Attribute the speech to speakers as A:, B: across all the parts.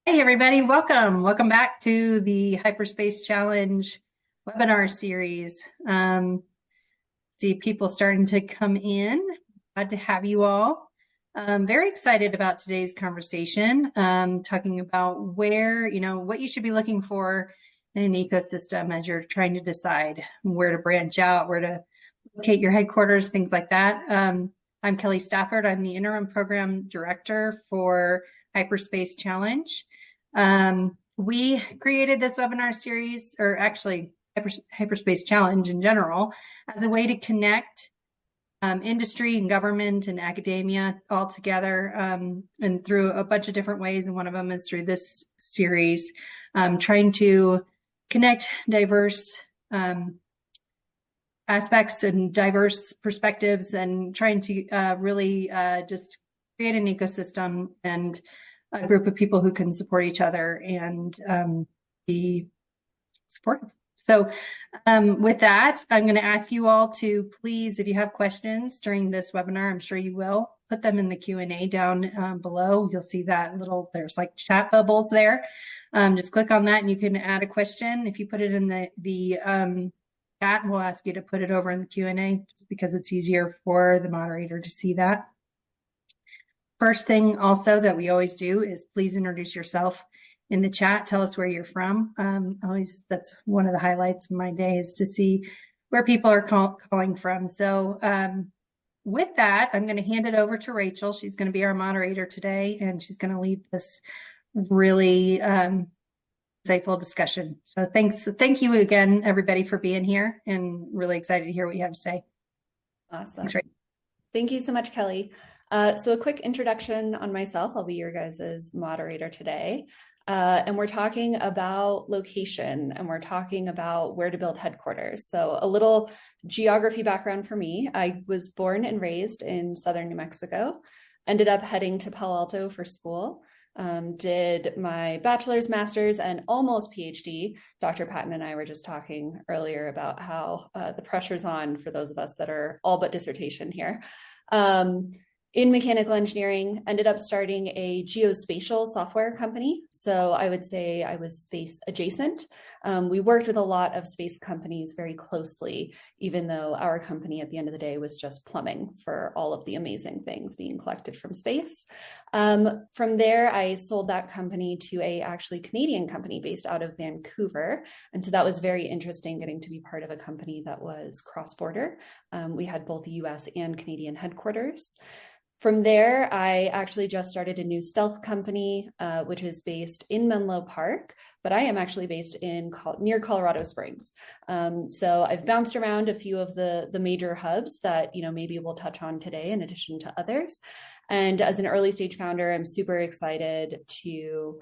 A: Hey everybody, welcome. Welcome back to the Hyperspace Challenge webinar series. See people starting to come in. Glad to have you all. Very excited about today's conversation, talking about what you should be looking for in an ecosystem as you're trying to decide where to branch out, where to locate your headquarters, things like that. I'm Kelly Stafford. I'm the interim program director for Hyperspace Challenge. We created this webinar series, or actually Hyperspace Challenge in general, as a way to connect industry and government and academia all together, and through a bunch of different ways. And one of them is through this series, trying to connect diverse aspects and diverse perspectives, and trying to really just create an ecosystem and a group of people who can support each other and be supportive. So with that, I'm going to ask you all to please, if you have questions during this webinar, I'm sure you will, put them in the Q&A down below. You'll see that there's like chat bubbles there. Just click on that and you can add a question. If you put it in the chat, we'll ask you to put it over in the Q&A just because it's easier for the moderator to see that. First thing also that we always do is please introduce yourself in the chat. Tell us where you're from. That's one of the highlights of my day, is to see where people are calling from. So with that, I'm going to hand it over to Rachel. She's going to be our moderator today, and she's going to lead this really insightful discussion. So thank you again, everybody, for being here, and really excited to hear what you have to say.
B: Awesome.
A: Thanks, Rachel.
B: Thank you so much, Kelly. So a quick introduction on myself. I'll be your guys' moderator today. And we're talking about location, and we're talking about where to build headquarters. So a little geography background for me. I was born and raised in southern New Mexico, ended up heading to Palo Alto for school, did my bachelor's, master's, and almost PhD. Dr. Patton and I were just talking earlier about how the pressure's on for those of us that are all but dissertation here. In mechanical engineering, ended up starting a geospatial software company. So I would say I was space adjacent. We worked with a lot of space companies very closely, even though our company at the end of the day was just plumbing for all of the amazing things being collected from space. From there, I sold that company to a actually Canadian company based out of Vancouver. And so that was very interesting, getting to be part of a company that was cross-border. We had both US and Canadian headquarters. From there, I actually just started a new stealth company, which is based in Menlo Park, but I am actually based near Colorado Springs. So I've bounced around a few of the major hubs that, maybe we'll touch on today in addition to others. And as an early stage founder, I'm super excited to,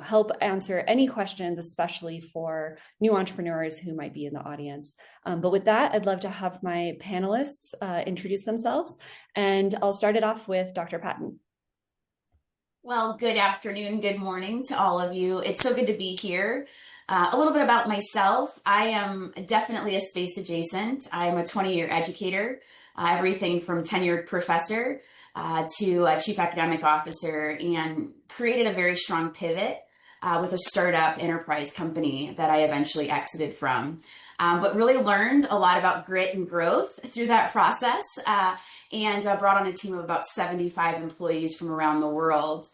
B: help answer any questions, especially for new entrepreneurs who might be in the audience. But with that, I'd love to have my panelists introduce themselves, and I'll start it off with Dr. Patton.
C: Well, good afternoon, good morning to all of you. It's so good to be here. A little bit about myself. I am definitely a space adjacent. I am a 20-year educator, everything from tenured professor to a chief academic officer, and created a very strong pivot with a startup enterprise company that I eventually exited from. But really learned a lot about grit and growth through that process, and brought on a team of about 75 employees from around the world.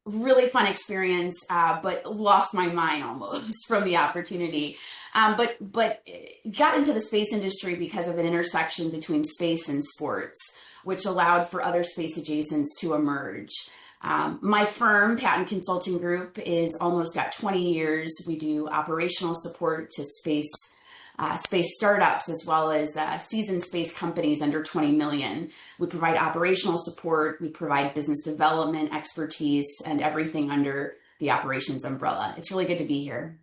C: Really fun experience, but lost my mind almost from the opportunity. But got into the space industry because of an intersection between space and sports, which allowed for other space adjacents to emerge. My firm, Patton Consulting Group, is almost at 20 years. We do operational support to space startups, as well as seasoned space companies under 20 million. We provide operational support, we provide business development expertise, and everything under the operations umbrella. It's really good to be here.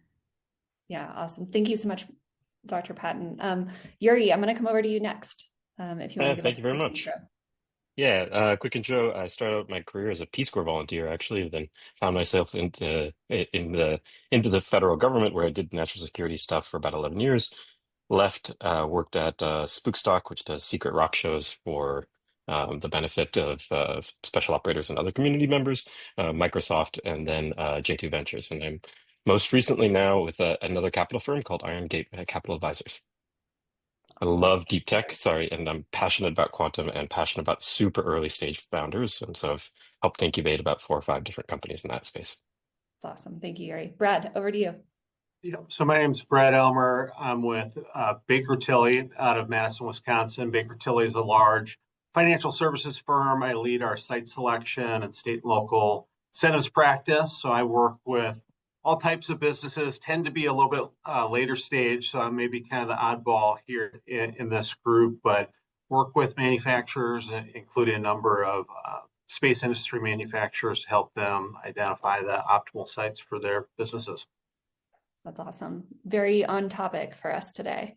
B: Yeah, awesome. Thank you so much, Dr. Patton. Yuri, I'm going to come over to you next. If you want to give us
D: thank you very much.
B: Intro.
D: Yeah, quick intro. I started out my career as a Peace Corps volunteer, actually, then found myself into the federal government, where I did national security stuff for about 11 years. Left, worked at Spookstock, which does secret rock shows for the benefit of special operators and other community members, Microsoft, and then J2 Ventures. And I'm most recently now with another capital firm called Iron Gate Capital Advisors. I love deep tech, sorry, and I'm passionate about quantum and passionate about super early stage founders. And so I've helped incubate about 4 or 5 different companies in that space.
B: That's awesome. Thank you, Yuri. Brad, over to you.
E: Yeah, so my name's Brad Elmer. I'm with Baker Tilly out of Madison, Wisconsin. Baker Tilly is a large financial services firm. I lead our site selection and state and local incentives practice. So I work with all types of businesses, tend to be a little bit later stage. So I'm maybe kind of the oddball here in this group, but work with manufacturers, including a number of space industry manufacturers to help them identify the optimal sites for their businesses.
B: That's awesome. Very on topic for us today.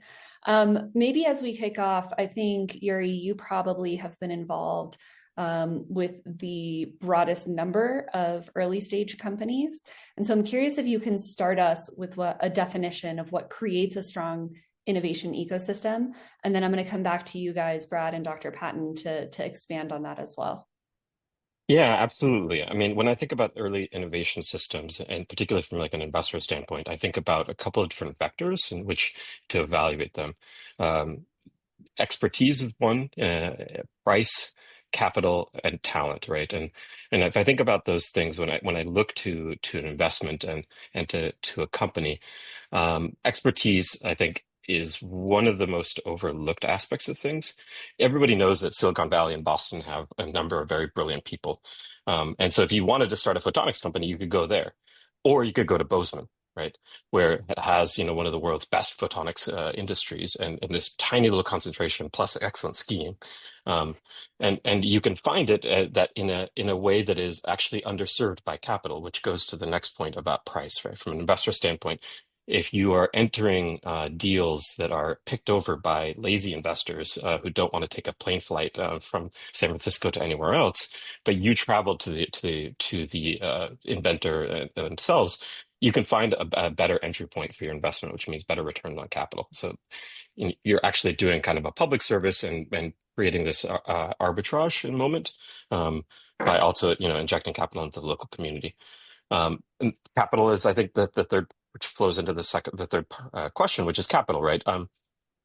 B: Maybe as we kick off, I think, Yuri, you probably have been involved with the broadest number of early stage companies. And so I'm curious if you can start us with a definition of what creates a strong innovation ecosystem. And then I'm going to come back to you guys, Brad and Dr. Patton, to expand on that as well.
D: Yeah, absolutely. I mean, when I think about early innovation systems, and particularly from like an investor standpoint, I think about a couple of different vectors in which to evaluate them. Expertise is one, price, capital, and talent, right? And if I think about those things when I look to an investment and to a company, expertise, I think, is one of the most overlooked aspects of things. Everybody knows that Silicon Valley and Boston have a number of very brilliant people. And so if you wanted to start a photonics company, you could go there, or you could go to Bozeman, right? Where it has, one of the world's best photonics industries and this tiny little concentration plus excellent skiing. And you can find it that in a way that is actually underserved by capital, which goes to the next point about price, right? From an investor standpoint, if you are entering deals that are picked over by lazy investors who don't want to take a plane flight from San Francisco to anywhere else, but you travel to the inventor themselves, you can find a better entry point for your investment, which means better return on capital. So you're actually doing kind of a public service and creating this arbitrage in moment by also injecting capital into the local community. And capital is, I think, the third, which flows into the third question, which is capital, right?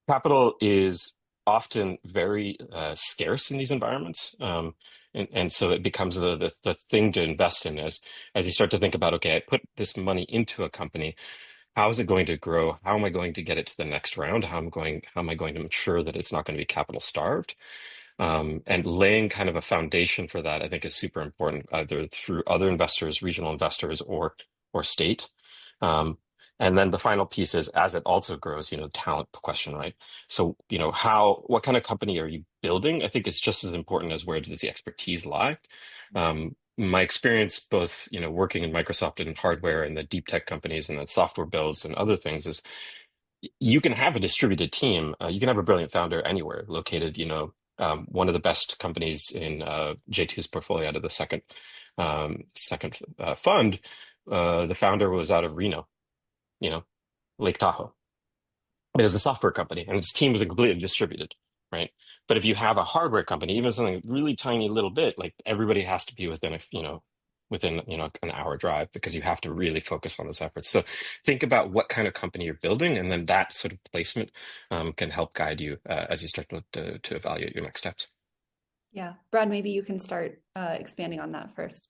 D: Capital is often very scarce in these environments, and so it becomes the thing to invest in as you start to think about, okay, I put this money into a company. How is it going to grow? How am I going to get it to the next round? How am I going to ensure that it's not going to be capital starved? And laying kind of a foundation for that, I think, is super important, either through other investors, regional investors, or state. And then the final piece is, as it also grows, the talent question, right? So, what kind of company are you building? I think it's just as important as where does the expertise lie. My experience, both working in Microsoft and hardware and the deep tech companies and the software builds and other things, is you can have a distributed team. You can have a brilliant founder anywhere located. One of the best companies in J2's portfolio out of the second fund, the founder was out of Reno, Lake Tahoe. It was a software company, and its team was completely distributed, right? But if you have a hardware company, even something really tiny little bit, like everybody has to be within an hour drive, because you have to really focus on those efforts. So think about what kind of company you're building, and then that sort of placement can help guide you as you start to evaluate your next steps.
B: Yeah, Brad, maybe you can start expanding on that first.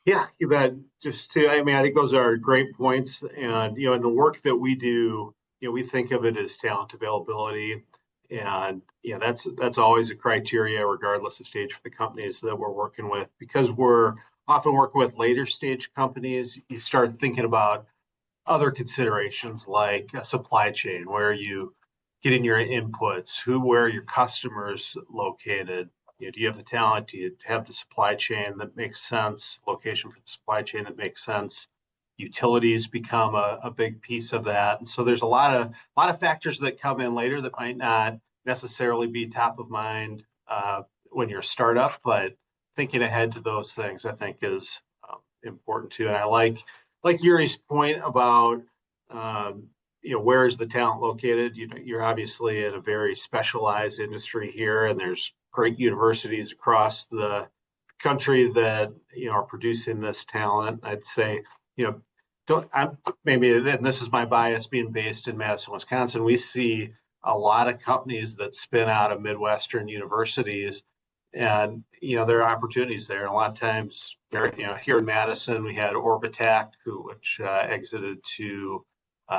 E: Yeah, you bet. I think those are great points. And, in the work that we do, we think of it as talent availability. And, that's always a criteria, regardless of stage for the companies that we're working with. Because we're often working with later stage companies, you start thinking about other considerations like a supply chain, where you getting your inputs, where are your customers located? Do you have the talent? Do you have the supply chain that makes sense? Location for the supply chain that makes sense? Utilities become a big piece of that, and so there's a lot of factors that come in later that might not necessarily be top of mind when you're a startup, but thinking ahead to those things, I think, is important too. And I like Yuri's point about where is the talent located? You're obviously in a very specialized industry here, and there's great universities across the country that are producing this talent. I'd say don't I'm maybe, and this is my bias being based in Madison, Wisconsin. We see a lot of companies that spin out of Midwestern universities, and there are opportunities there. And a lot of times, here in Madison, we had Orbitac, which exited to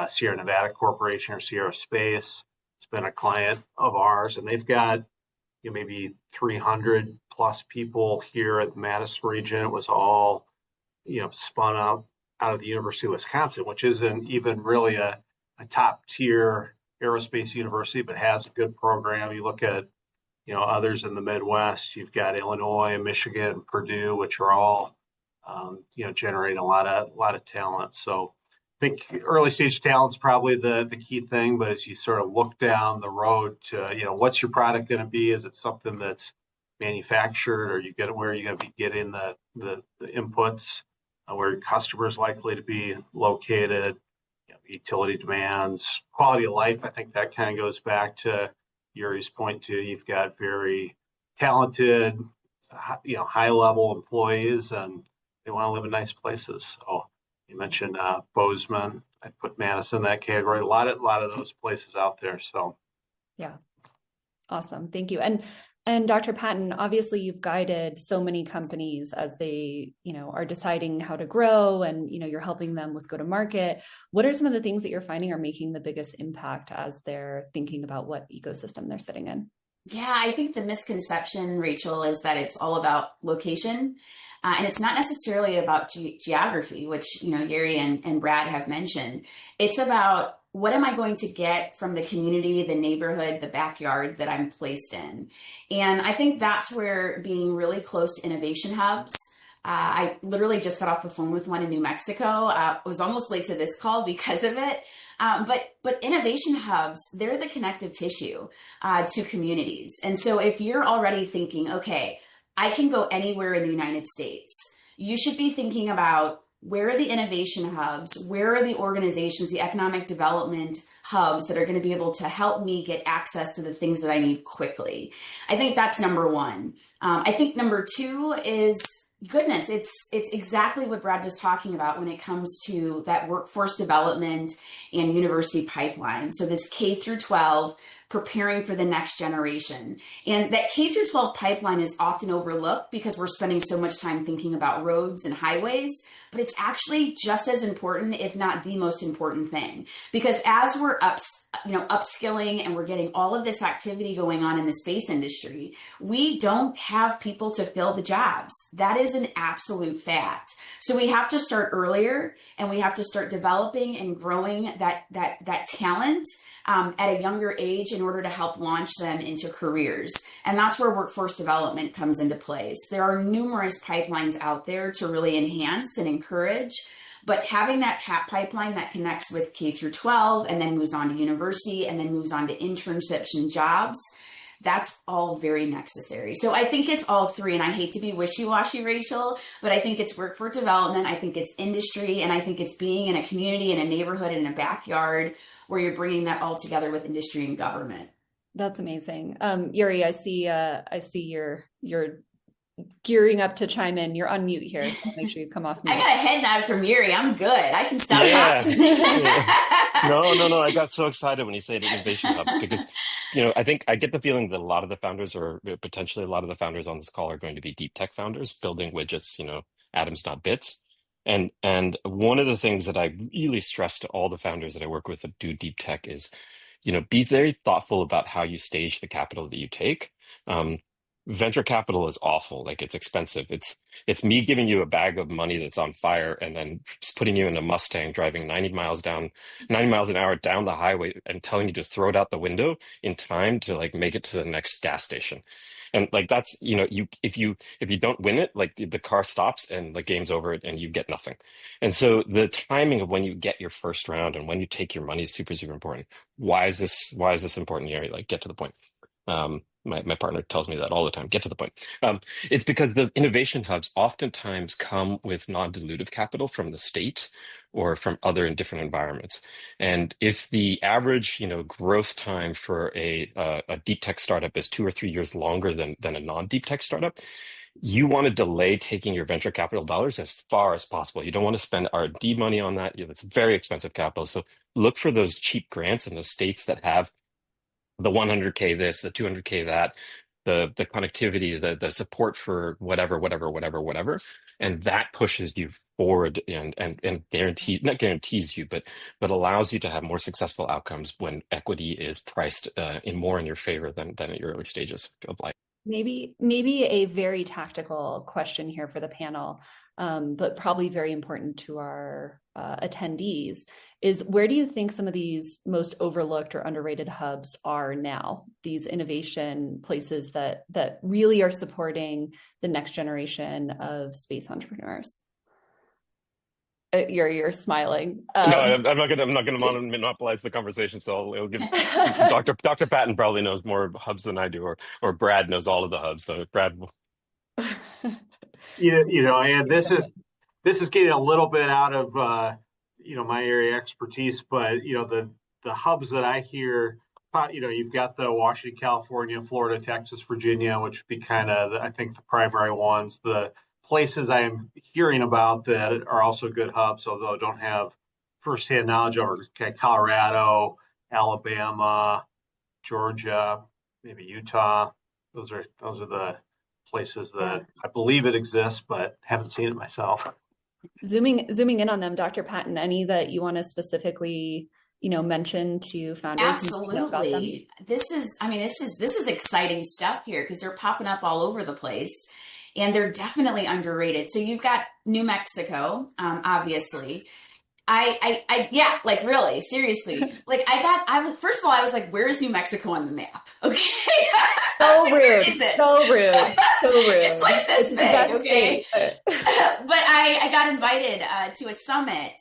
E: Sierra Nevada Corporation or Sierra Space. It's been a client of ours, and they've got maybe 300 plus people here at the Madison region. It was all spun out of the University of Wisconsin, which isn't even really a top tier aerospace university, but has a good program. You look at others in the Midwest. You've got Illinois, Michigan, Purdue, which are all generating a lot of talent. So I think early stage talent is probably the key thing. But as you sort of look down the road to what's your product going to be? Is it something that's manufactured, or where are you going to be getting the inputs? Where your customer is likely to be located, utility demands, quality of life. I think that kind of goes back to Yuri's point too. You've got very talented, high level employees, and they want to live in nice places. So you mentioned Bozeman. I'd put Madison in that category. A lot of those places out there. So
B: yeah, awesome. Thank you. And Dr. Patton, obviously you've guided so many companies as they, are deciding how to grow, and, you're helping them with go-to-market. What are some of the things that you're finding are making the biggest impact as they're thinking about what ecosystem they're sitting in?
C: Yeah, I think the misconception, Rachel, is that it's all about location. And it's not necessarily about geography, which, Yuri and Brad have mentioned. It's about, what am I going to get from the community, the neighborhood, the backyard that I'm placed in? And I think that's where being really close to innovation hubs. I literally just got off the phone with one in New Mexico. I was almost late to this call because of it. But innovation hubs, they're the connective tissue to communities. And so if you're already thinking, okay, I can go anywhere in the United States, you should be thinking about, where are the innovation hubs? Where are the organizations, the economic development hubs that are going to be able to help me get access to the things that I need quickly? I think that's number one. I think number two is, goodness, it's exactly what Brad was talking about when it comes to that workforce development and university pipeline. So this K through 12, preparing for the next generation. And that K through 12 pipeline is often overlooked because we're spending so much time thinking about roads and highways, but it's actually just as important, if not the most important thing. Because as we're upskilling and we're getting all of this activity going on in the space industry, we don't have people to fill the jobs. That is an absolute fact. So we have to start earlier, and we have to start developing and growing that talent at a younger age in order to help launch them into careers. And that's where workforce development comes into place. There are numerous pipelines out there to really enhance and encourage, but having that pipeline that connects with K through 12 and then moves on to university and then moves on to internships and jobs, that's all very necessary. So I think it's all three, and I hate to be wishy-washy, Rachel, but I think it's workforce development, I think it's industry, and I think it's being in a community, in a neighborhood, in a backyard, where you're bringing that all together with industry and government.
B: That's amazing. Yuri, I see you're gearing up to chime in. You're on mute here, so make sure you come off mute.
C: I got a head nod from Yuri. I'm good. I can stop talking.
D: No. I got so excited when you said innovation hubs, because, I think I get the feeling that a lot of the founders, or potentially a lot of the founders on this call, are going to be deep tech founders building widgets, atoms, not bits. And one of the things that I really stress to all the founders that I work with that do deep tech is, be very thoughtful about how you stage the capital that you take. Venture capital is awful. Like, it's expensive. It's me giving you a bag of money that's on fire and then just putting you in a Mustang driving 90 miles an hour down the highway and telling you to throw it out the window in time to make it to the next gas station. And that's, if you don't win it, the car stops and the game's over and you get nothing. And so the timing of when you get your first round and when you take your money is super, super important. Why is this important, Yuri? Get to the point. My partner tells me that all the time. Get to the point. It's because the innovation hubs oftentimes come with non-dilutive capital from the state or from other in different environments. And if the average, growth time for a deep tech startup is 2 or 3 years longer than a non-deep tech startup, you want to delay taking your venture capital dollars as far as possible. You don't want to spend R&D money on that. It's very expensive capital. So look for those cheap grants in those states that have the 100K this, the 200K that, the connectivity, the support for whatever, and that pushes you forward and not guarantees you, but allows you to have more successful outcomes when equity is priced in more in your favor than at your early stages of life.
B: Maybe a very tactical question here for the panel, but probably very important to our attendees, is where do you think some of these most overlooked or underrated hubs are now? These innovation places that really are supporting the next generation of space entrepreneurs. You're smiling.
D: No, I'm not gonna monopolize the conversation. So I'll give Dr. Patton probably knows more hubs than I do, or Brad knows all of the hubs. So Brad,
E: and this is getting a little bit out of my area of expertise, but the hubs that I hear, you've got the Washington, California, Florida, Texas, Virginia, which would be kind of I think the primary ones. The places I am hearing about that are also good hubs, although I don't have firsthand knowledge over Colorado, Alabama, Georgia, maybe Utah. Those are the places that I believe it exists, but haven't seen it myself.
B: Zooming in on them, Dr. Patton, any that you want to specifically mention to founders?
C: Absolutely. This is exciting stuff here because they're popping up all over the place. And they're definitely underrated. So you've got New Mexico, obviously. Yeah, like really, seriously. Like first of all, I was like, where's New Mexico on the map? Okay.
B: So rude. So rude.
C: It's like this big, okay? But I got invited to a summit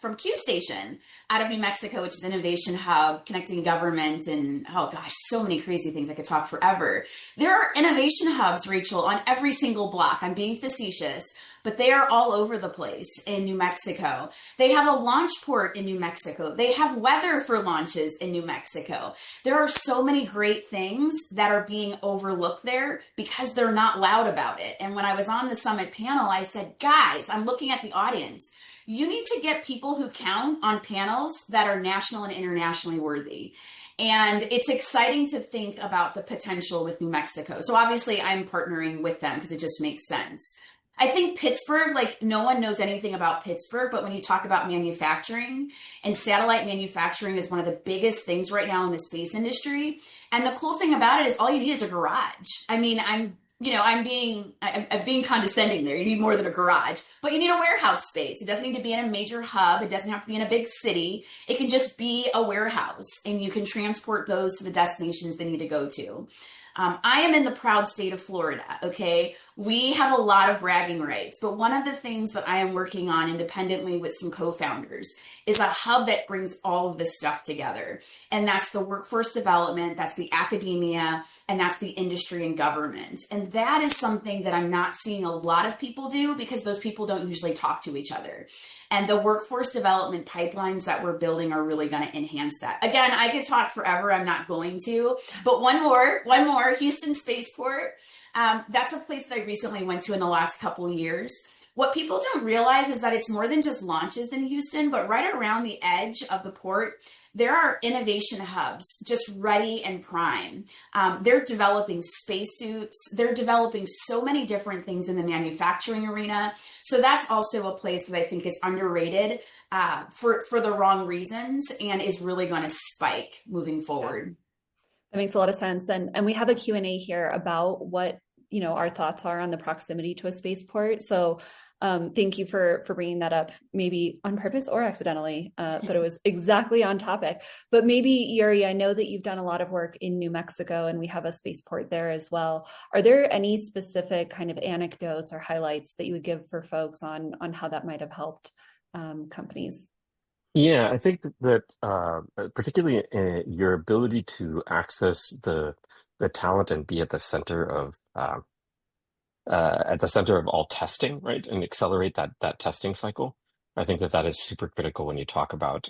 C: from Q Station out of New Mexico, which is Innovation Hub, connecting government and, oh gosh, so many crazy things. I could talk forever. There are innovation hubs, Rachel, on every single block. I'm being facetious, but they are all over the place in New Mexico. They have a launch port in New Mexico. They have weather for launches in New Mexico. There are so many great things that are being overlooked there because they're not loud about it. And when I was on the summit panel, I said, guys, I'm looking at the audience. You need to get people who count on panels that are national and internationally worthy. And it's exciting to think about the potential with New Mexico. So obviously I'm partnering with them because it just makes sense. I think Pittsburgh, like no one knows anything about Pittsburgh, but when you talk about manufacturing, and satellite manufacturing is one of the biggest things right now in the space industry. And the cool thing about it is all you need is a garage. I mean, I'm being condescending there. You need more than a garage, but you need a warehouse space. It doesn't need to be in a major hub. It doesn't have to be in a big city. It can just be a warehouse and you can transport those to the destinations they need to go to. I am in the proud state of Florida, okay? We have a lot of bragging rights, but one of the things that I am working on independently with some co-founders is a hub that brings all of this stuff together. And that's the workforce development, that's the academia, and that's the industry and government. And that is something that I'm not seeing a lot of people do because those people don't usually talk to each other. And the workforce development pipelines that we're building are really going to enhance that. Again, I could talk forever. I'm not going to. But one more, Houston Spaceport. That's a place that I recently went to in the last couple of years. What people don't realize is that it's more than just launches in Houston, but right around the edge of the port, there are innovation hubs just ready and prime. They're developing spacesuits. They're developing so many different things in the manufacturing arena. So that's also a place that I think is underrated for the wrong reasons and is really going to spike moving forward.
B: That makes a lot of sense. And we have a Q&A here about what, our thoughts are on the proximity to a spaceport. So thank you for bringing that up, maybe on purpose or accidentally, but it was exactly on topic. But maybe, Yuri, I know that you've done a lot of work in New Mexico and we have a spaceport there as well. Are there any specific kind of anecdotes or highlights that you would give for folks on how that might have helped companies?
D: Yeah, I think that particularly your ability to access the talent and be at the center of all testing, right, and accelerate that testing cycle. I think that that is super critical when you talk about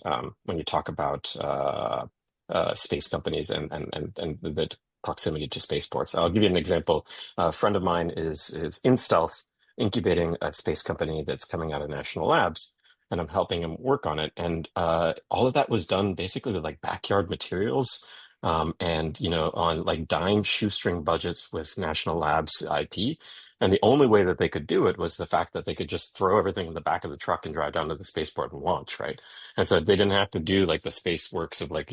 D: space companies and the proximity to spaceports. I'll give you an example. A friend of mine is in stealth incubating a space company that's coming out of national labs. And I'm helping him work on it. And all of that was done basically with like backyard materials, and on like dime shoestring budgets with national labs IP. And the only way that they could do it was the fact that they could just throw everything in the back of the truck and drive down to the spaceport and launch, right? And so they didn't have to do like the space works of like,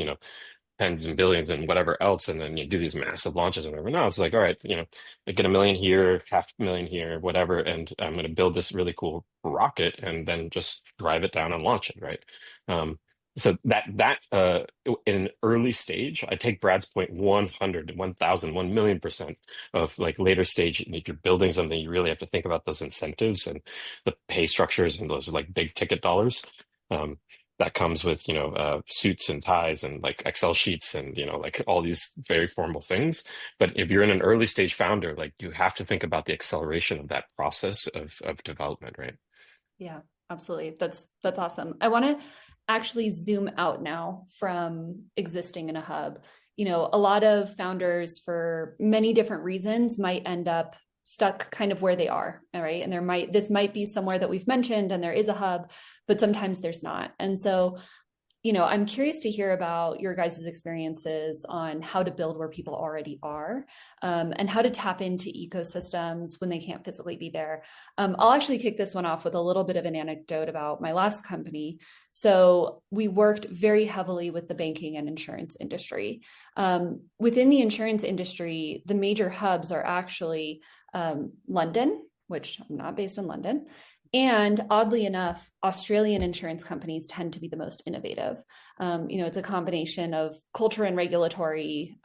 D: tens and billions and whatever else, and then you do these massive launches and whatever. Now it's like, all right, I get 1 million here, 500,000 here, whatever, and I'm going to build this really cool rocket and then just drive it down and launch it, right? Um, so in an early stage, I take Brad's point 100, 1,000, 1,000,000% of like later stage, if you're building something, you really have to think about those incentives and the pay structures, and those are like big ticket dollars. Um, that comes with suits and ties and like Excel sheets and like all these very formal things. But if you're in an early stage founder, like you have to think about the acceleration of that process of development, right?
B: Yeah, absolutely. That's awesome. I want to actually zoom out now from existing in a hub. A lot of founders for many different reasons might end up stuck kind of where they are, all right? And this might be somewhere that we've mentioned and there is a hub, but sometimes there's not. And so I'm curious to hear about your guys' experiences on how to build where people already are, and how to tap into ecosystems when they can't physically be there. I'll actually kick this one off with a little bit of an anecdote about my last company. So we worked very heavily with the banking and insurance industry. Within the insurance industry, the major hubs are actually London, which I'm not based in London. And oddly enough, Australian insurance companies tend to be the most innovative. It's a combination of culture and regulatory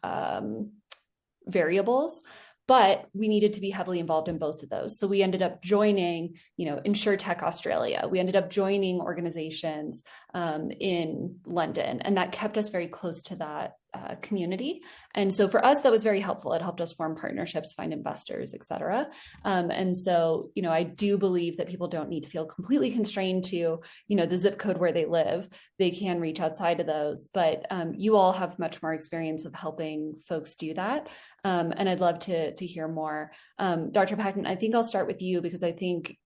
B: variables, but we needed to be heavily involved in both of those. So we ended up joining, InsurTech Australia. We ended up joining organizations in London, and that kept us very close to that community. And so for us, that was very helpful. It helped us form partnerships, find investors, et cetera. And so, I do believe that people don't need to feel completely constrained to, the zip code where they live. They can reach outside of those, but you all have much more experience of helping folks do that. And I'd love to hear more. Dr. Patton, I think I'll start with you because I think,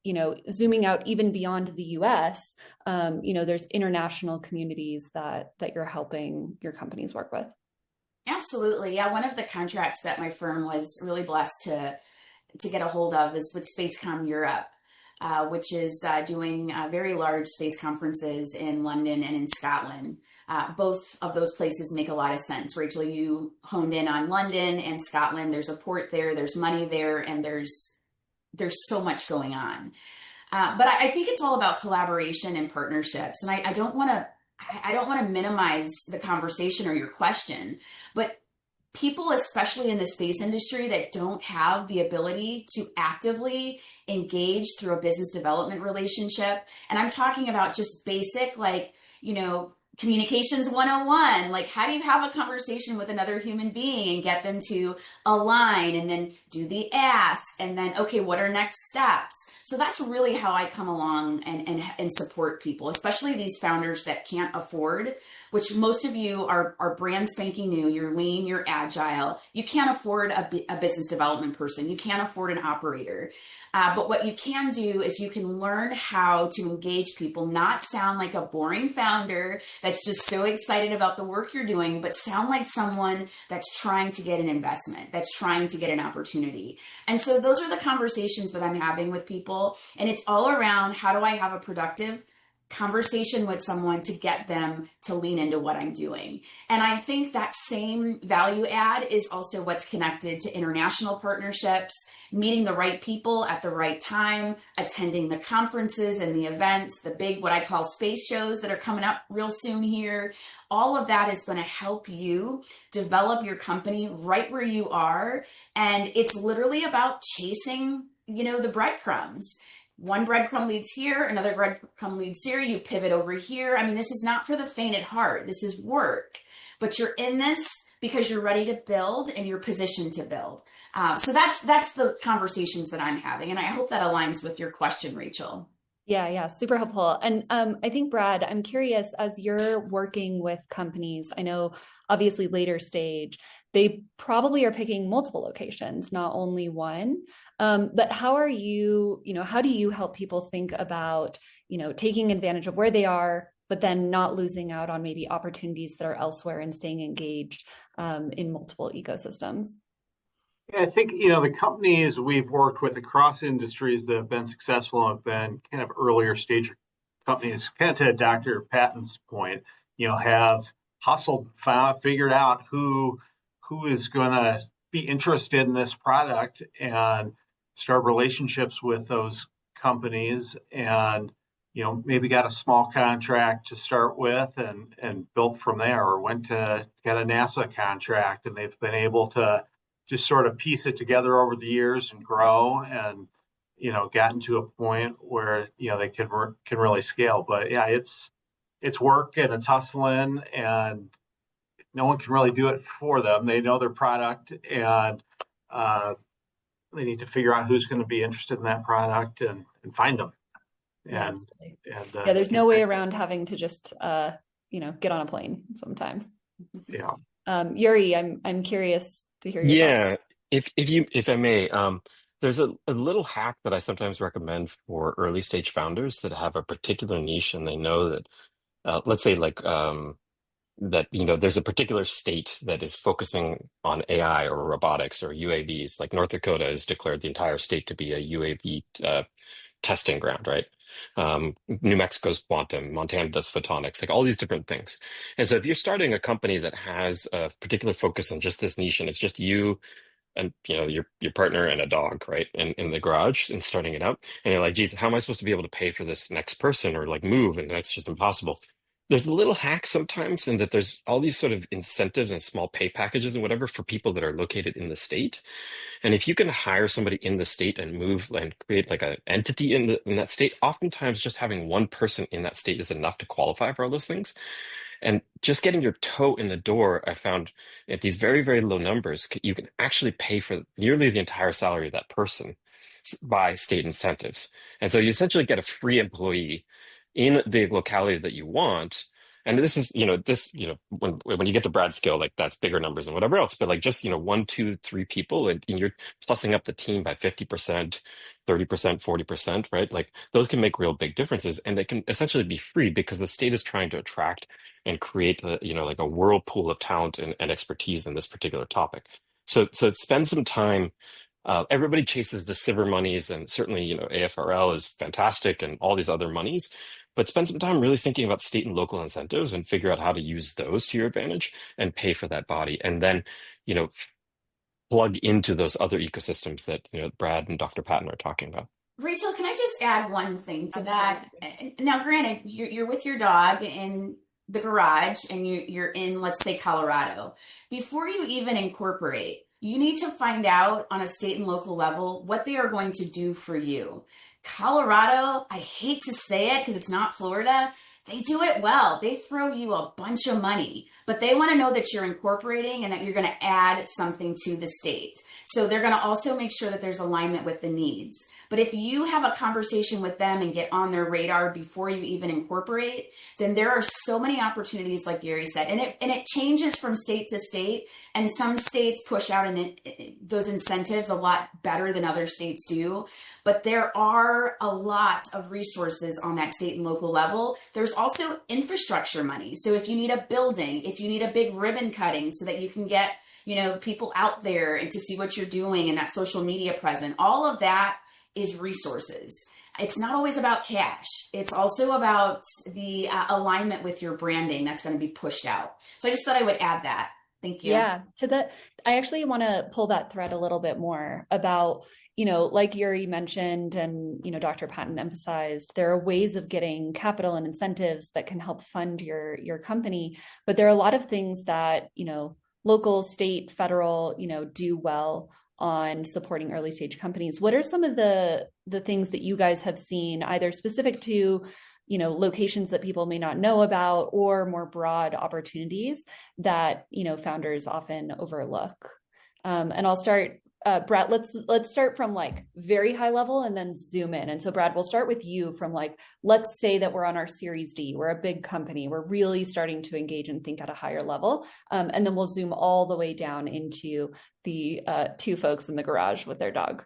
B: zooming out even beyond the US, there's international communities that you're helping your companies work with.
C: Absolutely. Yeah. One of the contracts that my firm was really blessed to get a hold of is with Spacecom Europe, which is doing very large space conferences in London and in Scotland. Both of those places make a lot of sense. Rachel, you honed in on London and Scotland. There's a port there, there's money there, and there's so much going on. But I think it's all about collaboration and partnerships. And I don't want to minimize the conversation or your question, but people, especially in the space industry, that don't have the ability to actively engage through a business development relationship. And I'm talking about just basic, like, communications 101, like how do you have a conversation with another human being and get them to align and then do the ask and then, okay, what are next steps? So that's really how I come along and support people, especially these founders that can't afford, which most of you are brand spanking new. You're lean, you're agile. You can't afford a business development person. You can't afford an operator. But what you can do is you can learn how to engage people, not sound like a boring founder that's just so excited about the work you're doing, but sound like someone that's trying to get an investment, that's trying to get an opportunity. And so those are the conversations that I'm having with people. And it's all around, how do I have a productive conversation with someone to get them to lean into what I'm doing? And I think that same value add is also what's connected to international partnerships, meeting the right people at the right time, attending the conferences and the events, the big, what I call space shows that are coming up real soon here. All of that is going to help you develop your company right where you are. And it's literally about chasing, the breadcrumbs. One breadcrumb leads here, another breadcrumb leads here, you pivot over here. I mean, this is not for the faint at heart. This is work, but you're in this because you're ready to build and you're positioned to build. So that's the conversations that I'm having. And I hope that aligns with your question, Rachel.
B: Yeah, super helpful. And I think, Brad, I'm curious, as you're working with companies, I know obviously later stage, they probably are picking multiple locations, not only one. But how are you, how do you help people think about, taking advantage of where they are, but then not losing out on maybe opportunities that are elsewhere and staying engaged in multiple ecosystems?
E: Yeah, I think, the companies we've worked with across industries that have been successful have been kind of earlier stage companies, kind of to Dr. Patton's point, have hustled, figured out who is going to be interested in this product and start relationships with those companies, and maybe got a small contract to start with and built from there, or went to get a NASA contract, and they've been able to just sort of piece it together over the years and grow, and gotten to a point where they can really scale. But yeah, it's work and it's hustling, and no one can really do it for them. They know their product, and they need to figure out who's going to be interested in that product and find them.
B: Yeah,
E: And
B: yeah, there's no way around having to just get on a plane sometimes.
E: Yeah.
B: Yuri, I'm curious to hear your thoughts.
D: Yeah, if I may, there's a little hack that I sometimes recommend for early stage founders that have a particular niche and they know that, let's say like that there's a particular state that is focusing on AI or robotics or UAVs. Like North Dakota has declared the entire state to be a UAV testing ground, right? New Mexico's quantum, Montana does photonics, like all these different things. And so if you're starting a company that has a particular focus on just this niche and it's just you and your partner and a dog, right, in the garage and starting it up, and you're like, geez, how am I supposed to be able to pay for this next person or like move? And that's just impossible. There's a little hack sometimes in that there's all these sort of incentives and small pay packages and whatever for people that are located in the state. And if you can hire somebody in the state and move and create like an entity in that state, oftentimes just having one person in that state is enough to qualify for all those things. And just getting your toe in the door, I found at these very, very low numbers, you can actually pay for nearly the entire salary of that person by state incentives. And so you essentially get a free employee in the locality that you want. And this is, when you get to Brad scale, like that's bigger numbers and whatever else, but like just, 1, 2, 3 people, and you're plussing up the team by 50%, 30%, 40%, right? Like those can make real big differences, and they can essentially be free because the state is trying to attract and create like a whirlpool of talent and expertise in this particular topic. So spend some time. Everybody chases the silver monies, and certainly, AFRL is fantastic and all these other monies, but spend some time really thinking about state and local incentives and figure out how to use those to your advantage and pay for that body. And then, plug into those other ecosystems that, Brad and Dr. Patton are talking about.
C: Rachel, can I just add one thing to that? Now, granted, you're with your dog in the garage and you're in, let's say, Colorado. Before you even incorporate, you need to find out on a state and local level what they are going to do for you. Colorado, I hate to say it because it's not Florida, they do it well. They throw you a bunch of money, but they want to know that you're incorporating and that you're going to add something to the state. So they're going to also make sure that there's alignment with the needs. But if you have a conversation with them and get on their radar before you even incorporate, then there are so many opportunities, like Gary said, and it changes from state to state. And some states push out those incentives a lot better than other states do. But there are a lot of resources on that state and local level. There's also infrastructure money. So if you need a building, if you need a big ribbon cutting so that you can get people out there and to see what you're doing and that social media presence, all of that is resources. It's not always about cash. It's also about the alignment with your branding that's going to be pushed out. So I just thought I would add that. Thank you.
B: Yeah, I actually want to pull that thread a little bit more about, like Yuri mentioned and, Dr. Patton emphasized, there are ways of getting capital and incentives that can help fund your company. But there are a lot of things that, local, state, federal, do well on supporting early stage companies. What are some of the things that you guys have seen, either specific to, you know, locations that people may not know about, or more broad opportunities that, you know, founders often overlook? And I'll start, Brad, let's start from like very high level and then zoom in. And so Brad, we'll start with you from like, let's say that we're on our Series D, we're a big company, we're really starting to engage and think at a higher level. And then we'll zoom all the way down into the two folks in the garage with their dog.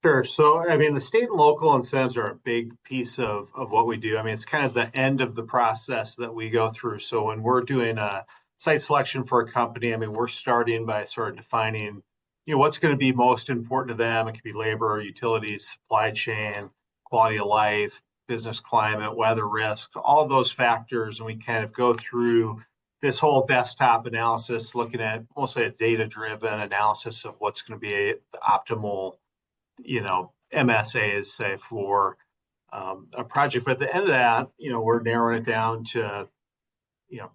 E: Sure. So, I mean, the state and local incentives are a big piece of what we do. I mean, it's kind of the end of the process that we go through. So when we're doing a site selection for a company, I mean, we're starting by sort of defining, you know, what's going to be most important to them. It could be labor, utilities, supply chain, quality of life, business climate, weather risk, all of those factors. And we kind of go through this whole desktop analysis, looking at mostly a data-driven analysis of what's going to be the optimal, you know, MSAs, say, for a project. But at the end of that, you know, we're narrowing it down to, you know,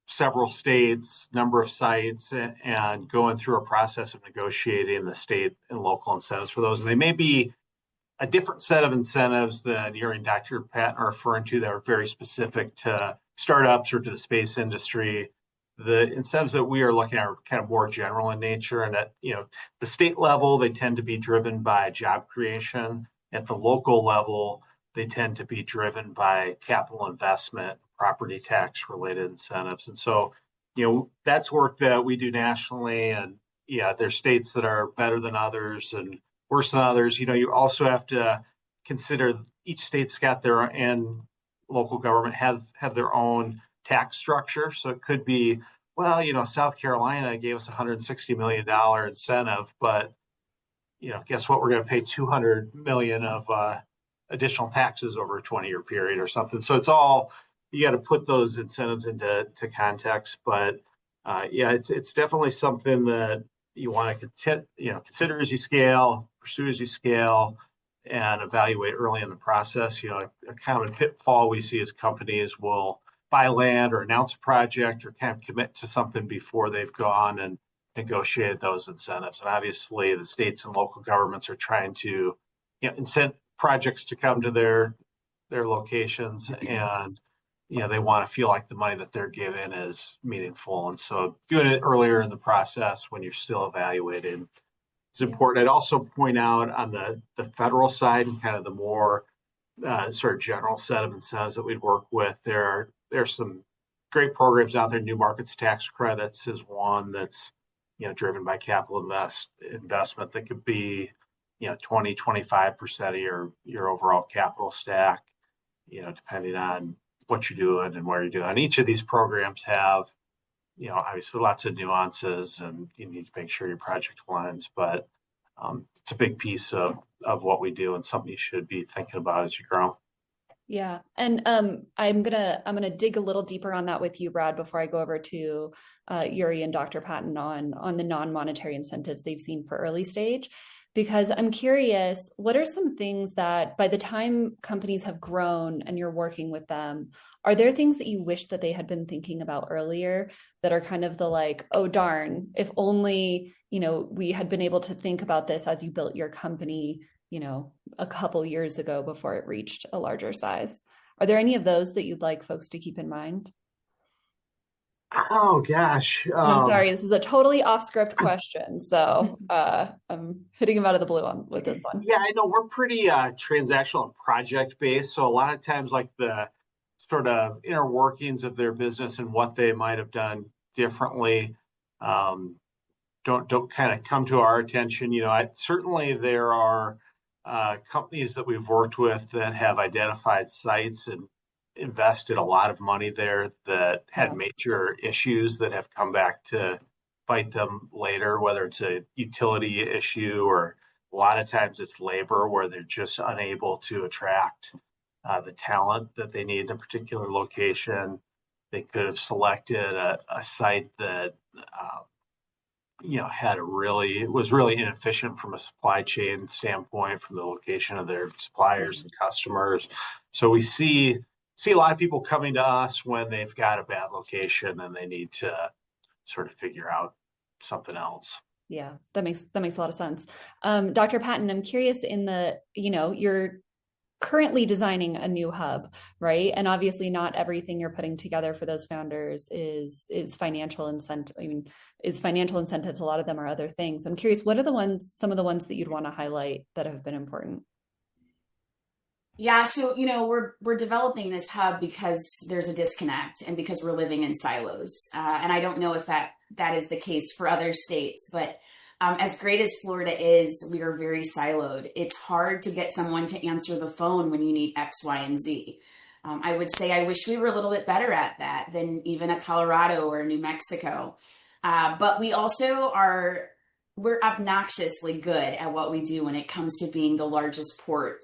E: several states, number of sites, and going through a process of negotiating the state and local incentives for those. And they may be a different set of incentives than you and Dr. Patton are referring to that are very specific to startups or to the space industry. The incentives that we are looking at are kind of more general in nature, and at, you know, the state level, they tend to be driven by job creation. At the local level, they tend to be driven by capital investment, property tax related incentives. And so, you know, that's work that we do nationally. And yeah, there's states that are better than others and worse than others. You know, you also have to consider each state's got their, and local government have their own tax structure. So it could be, well, you know, South Carolina gave us $160 million incentive, but, you know, guess what? We're going to pay 200 million of additional taxes over a 20-year period or something. So it's all, you got to put those incentives into context. But yeah, it's definitely something that you want to consider as you scale, pursue as you scale, and evaluate early in the process. You know, a common pitfall we see is companies will buy land or announce a project or kind of commit to something before they've gone and negotiated those incentives. And obviously, the states and local governments are trying to, you know, incent projects to come to their locations, and you know, they want to feel like the money that they're given is meaningful. And so doing it earlier in the process when you're still evaluating is important. I'd also point out on the federal side and kind of the more sort of general set of incentives that we'd work with, there's some great programs out there. New markets tax credits is one that's, you know, driven by capital investment that could be, you know, 20-25% of your overall capital stack, you know, depending on what you're doing and where you're doing. And each of these programs have, you know, obviously lots of nuances, and you need to make sure your project aligns. But it's a big piece of what we do and something you should be thinking about as you grow.
B: Yeah. And I'm gonna dig a little deeper on that with you, Brad, before I go over to Yuri and Dr. Patton on the non-monetary incentives they've seen for early stage. Because I'm curious, what are some things that by the time companies have grown and you're working with them, are there things that you wish that they had been thinking about earlier that are kind of the like, oh, darn, if only, you know, we had been able to think about this as you built your company, you know, a couple years ago before it reached a larger size? Are there any of those that you'd like folks to keep in mind?
E: Oh gosh.
B: I'm sorry, this is a totally off-script question, so I'm hitting him out of the blue with this one.
E: Yeah, I know we're pretty transactional and project based. So a lot of times, like the sort of inner workings of their business and what they might have done differently, don't kind of come to our attention. You know, certainly there are companies that we've worked with that have identified sites and invested a lot of money there that had major issues that have come back to bite them later, whether it's a utility issue or a lot of times it's labor where they're just unable to attract the talent that they need in a particular location. They could have selected a site that you know, was really inefficient from a supply chain standpoint, from the location of their suppliers and customers. So we see a lot of people coming to us when they've got a bad location and they need to sort of figure out something else.
B: Yeah, that makes a lot of sense. Dr. Patton, I'm curious you're currently designing a new hub, right? And obviously not everything you're putting together for those founders is financial incentive. I mean, is financial incentives. A lot of them are other things. I'm curious, what are some of the ones that you'd want to highlight that have been important?
C: Yeah, so we're developing this hub because there's a disconnect and because we're living in silos. And I don't know if that is the case for other states, but as great as Florida is, we are very siloed. It's hard to get someone to answer the phone when you need X, Y, and Z. I would say I wish we were a little bit better at that than even a Colorado or a New Mexico. But we're obnoxiously good at what we do when it comes to being the largest port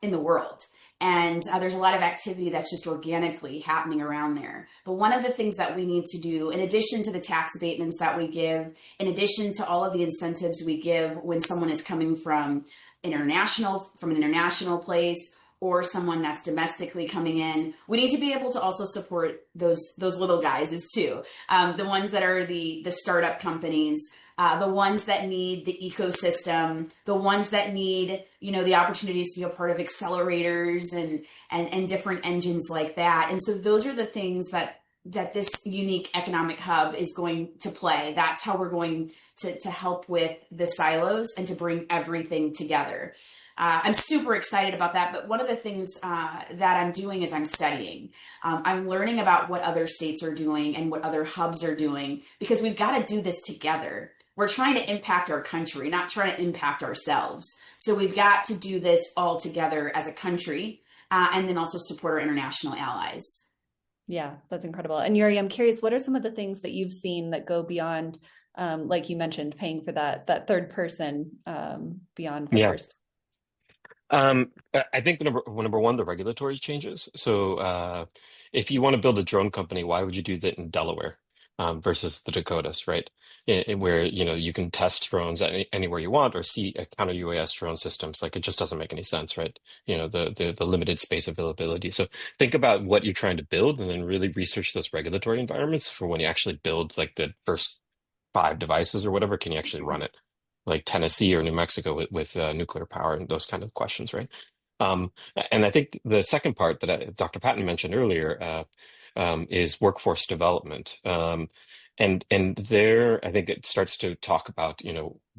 C: in the world. And there's a lot of activity that's just organically happening around there. But one of the things that we need to do, in addition to the tax abatements that we give, in addition to all of the incentives we give when someone is coming from an international place, or someone that's domestically coming in, we need to be able to also support those little guys too. The ones that are the startup companies, the ones that need the ecosystem, the ones that need, the opportunities to be a part of accelerators and different engines like that. And so those are the things that this unique economic hub is going to play. That's how we're going to help with the silos and to bring everything together. I'm super excited about that. But one of the things that I'm doing is I'm studying. I'm learning about what other states are doing and what other hubs are doing, because we've got to do this together. We're trying to impact our country, not trying to impact ourselves. So we've got to do this all together as a country, and then also support our international allies.
B: Yeah, that's incredible. And Yuri, I'm curious, what are some of the things that you've seen that go beyond, like you mentioned, paying for that third person beyond the
D: Yeah.
B: first?
D: I think number one, the regulatory changes. So if you want to build a drone company, why would you do that in Delaware versus the Dakotas, right? Where you can test drones anywhere you want or see a counter UAS drone systems. Like, it just doesn't make any sense, right? The limited space availability. So think about what you're trying to build, and then really research those regulatory environments for when you actually build like the first 5 devices or whatever. Can you actually run it? Like Tennessee or New Mexico with nuclear power and those kind of questions, right? Um, and I think the second part that Dr. Patton mentioned earlier is workforce development. And there, I think it starts to talk about,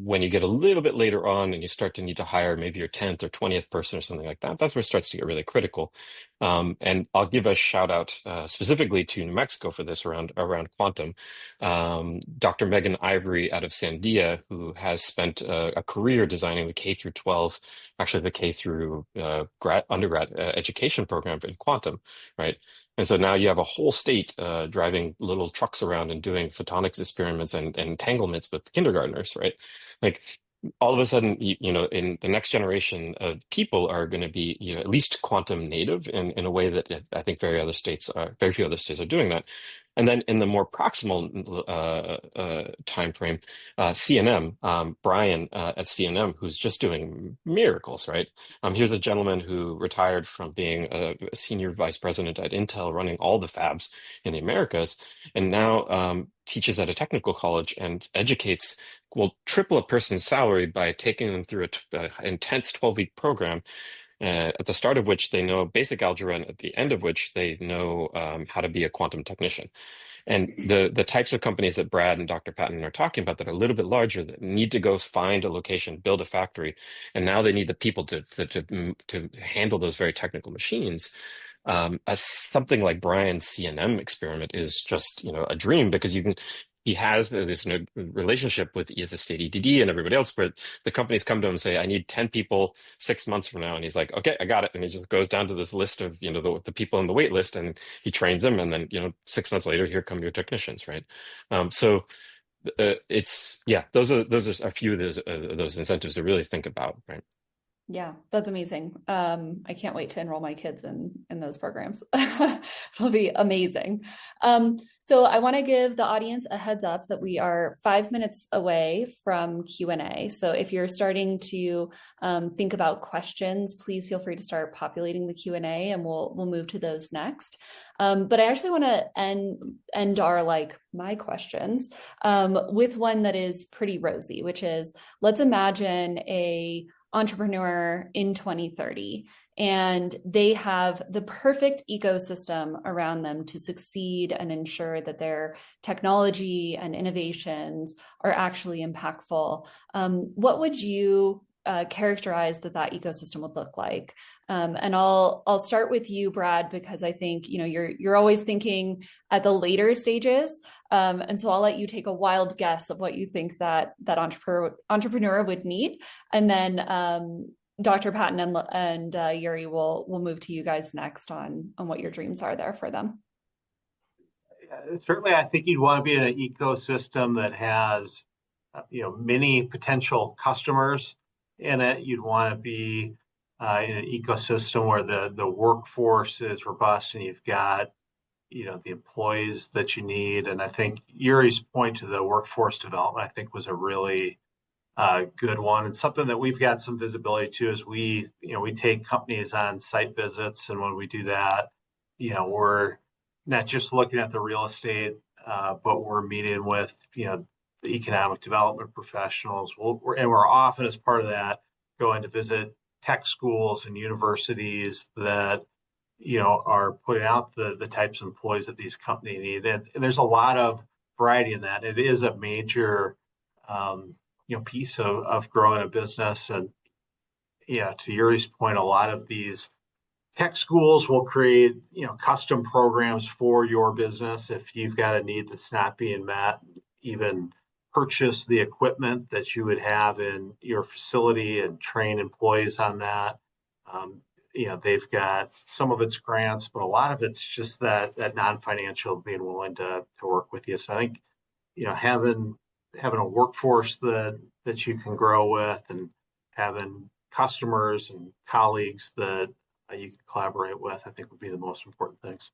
D: when you get a little bit later on and you start to need to hire maybe your 10th or 20th person or something like that, that's where it starts to get really critical. And I'll give a shout out specifically to New Mexico for this around quantum. Dr. Megan Ivory out of Sandia, who has spent a career designing the K through 12, actually the K through undergrad education program in quantum, right? And so now you have a whole state driving little trucks around and doing photonics experiments and entanglements with kindergartners, right? Like, all of a sudden, in the next generation of people are going to be, at least quantum native in a way that I think very few other states are doing that. And then in the more proximal time frame, CNM, Brian at CNM, who's just doing miracles, right? Here's a gentleman who retired from being a senior vice president at Intel, running all the fabs in the Americas, and now teaches at a technical college and educates, will triple a person's salary by taking them through an intense 12-week program, at the start of which they know basic algebra, and at the end of which they know how to be a quantum technician. And the types of companies that Brad and Dr. Patton are talking about that are a little bit larger, that need to go find a location, build a factory, and now they need the people to handle those very technical machines. Something like Brian's CNM experiment is just a dream, because he has this relationship with the state EDD and everybody else, where the companies come to him and say, I need 10 people 6 months from now. And he's like, okay, I got it. And he just goes down to this list of, the people on the wait list, and he trains them. And then, 6 months later, here come your technicians, right? So those are a few of those incentives to really think about, right?
B: Yeah, that's amazing. I can't wait to enroll my kids in those programs. It'll be amazing. So I want to give the audience a heads up that we are 5 minutes away from Q&A. So if you're starting to think about questions, please feel free to start populating the Q&A, and we'll move to those next. But I actually want to end our my questions with one that is pretty rosy, which is, let's imagine a entrepreneur in 2030 and they have the perfect ecosystem around them to succeed and ensure that their technology and innovations are actually impactful. What would you characterize that ecosystem would look like? And I'll start with you, Brad, because I think you're always thinking at the later stages, and so I'll let you take a wild guess of what you think that entrepreneur would need, and then Dr. Patton and Yuri will move to you guys next on what your dreams are there for them.
E: Certainly, I think you'd want to be in an ecosystem that has many potential customers in it. You'd want to be in an ecosystem where the workforce is robust and you've got the employees that you need. And I think Yuri's point to the workforce development, I think, was a really good one, and something that we've got some visibility to is we take companies on site visits, and when we do that, we're not just looking at the real estate, but we're meeting with the economic development professionals. We're often, as part of that, going to visit tech schools and universities that are putting out the types of employees that these companies need. And there's a lot of variety in that. It is a major piece of growing a business. And to Yuri's point, a lot of these tech schools will create custom programs for your business if you've got a need that's not being met. Even purchase the equipment that you would have in your facility and train employees on that. They've got some of it's grants, but a lot of it's just that non-financial, being willing to work with you. So I think having a workforce that you can grow with, and having customers and colleagues that you can collaborate with, I think would be the most important things.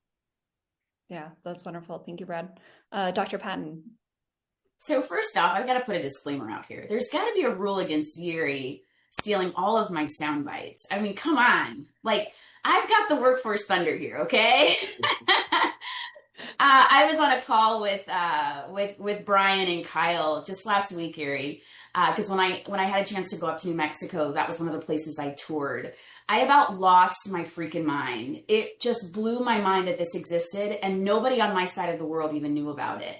B: Yeah, that's wonderful. Thank you, Brad. Dr. Patton.
C: So first off, I've got to put a disclaimer out here. There's got to be a rule against Yuri stealing all of my sound bites. I mean, come on. I've got the workforce thunder here, okay? I was on a call with Brian and Kyle just last week, Yuri, because when I had a chance to go up to New Mexico, that was one of the places I toured. I about lost my freaking mind. It just blew my mind that this existed, and nobody on my side of the world even knew about it.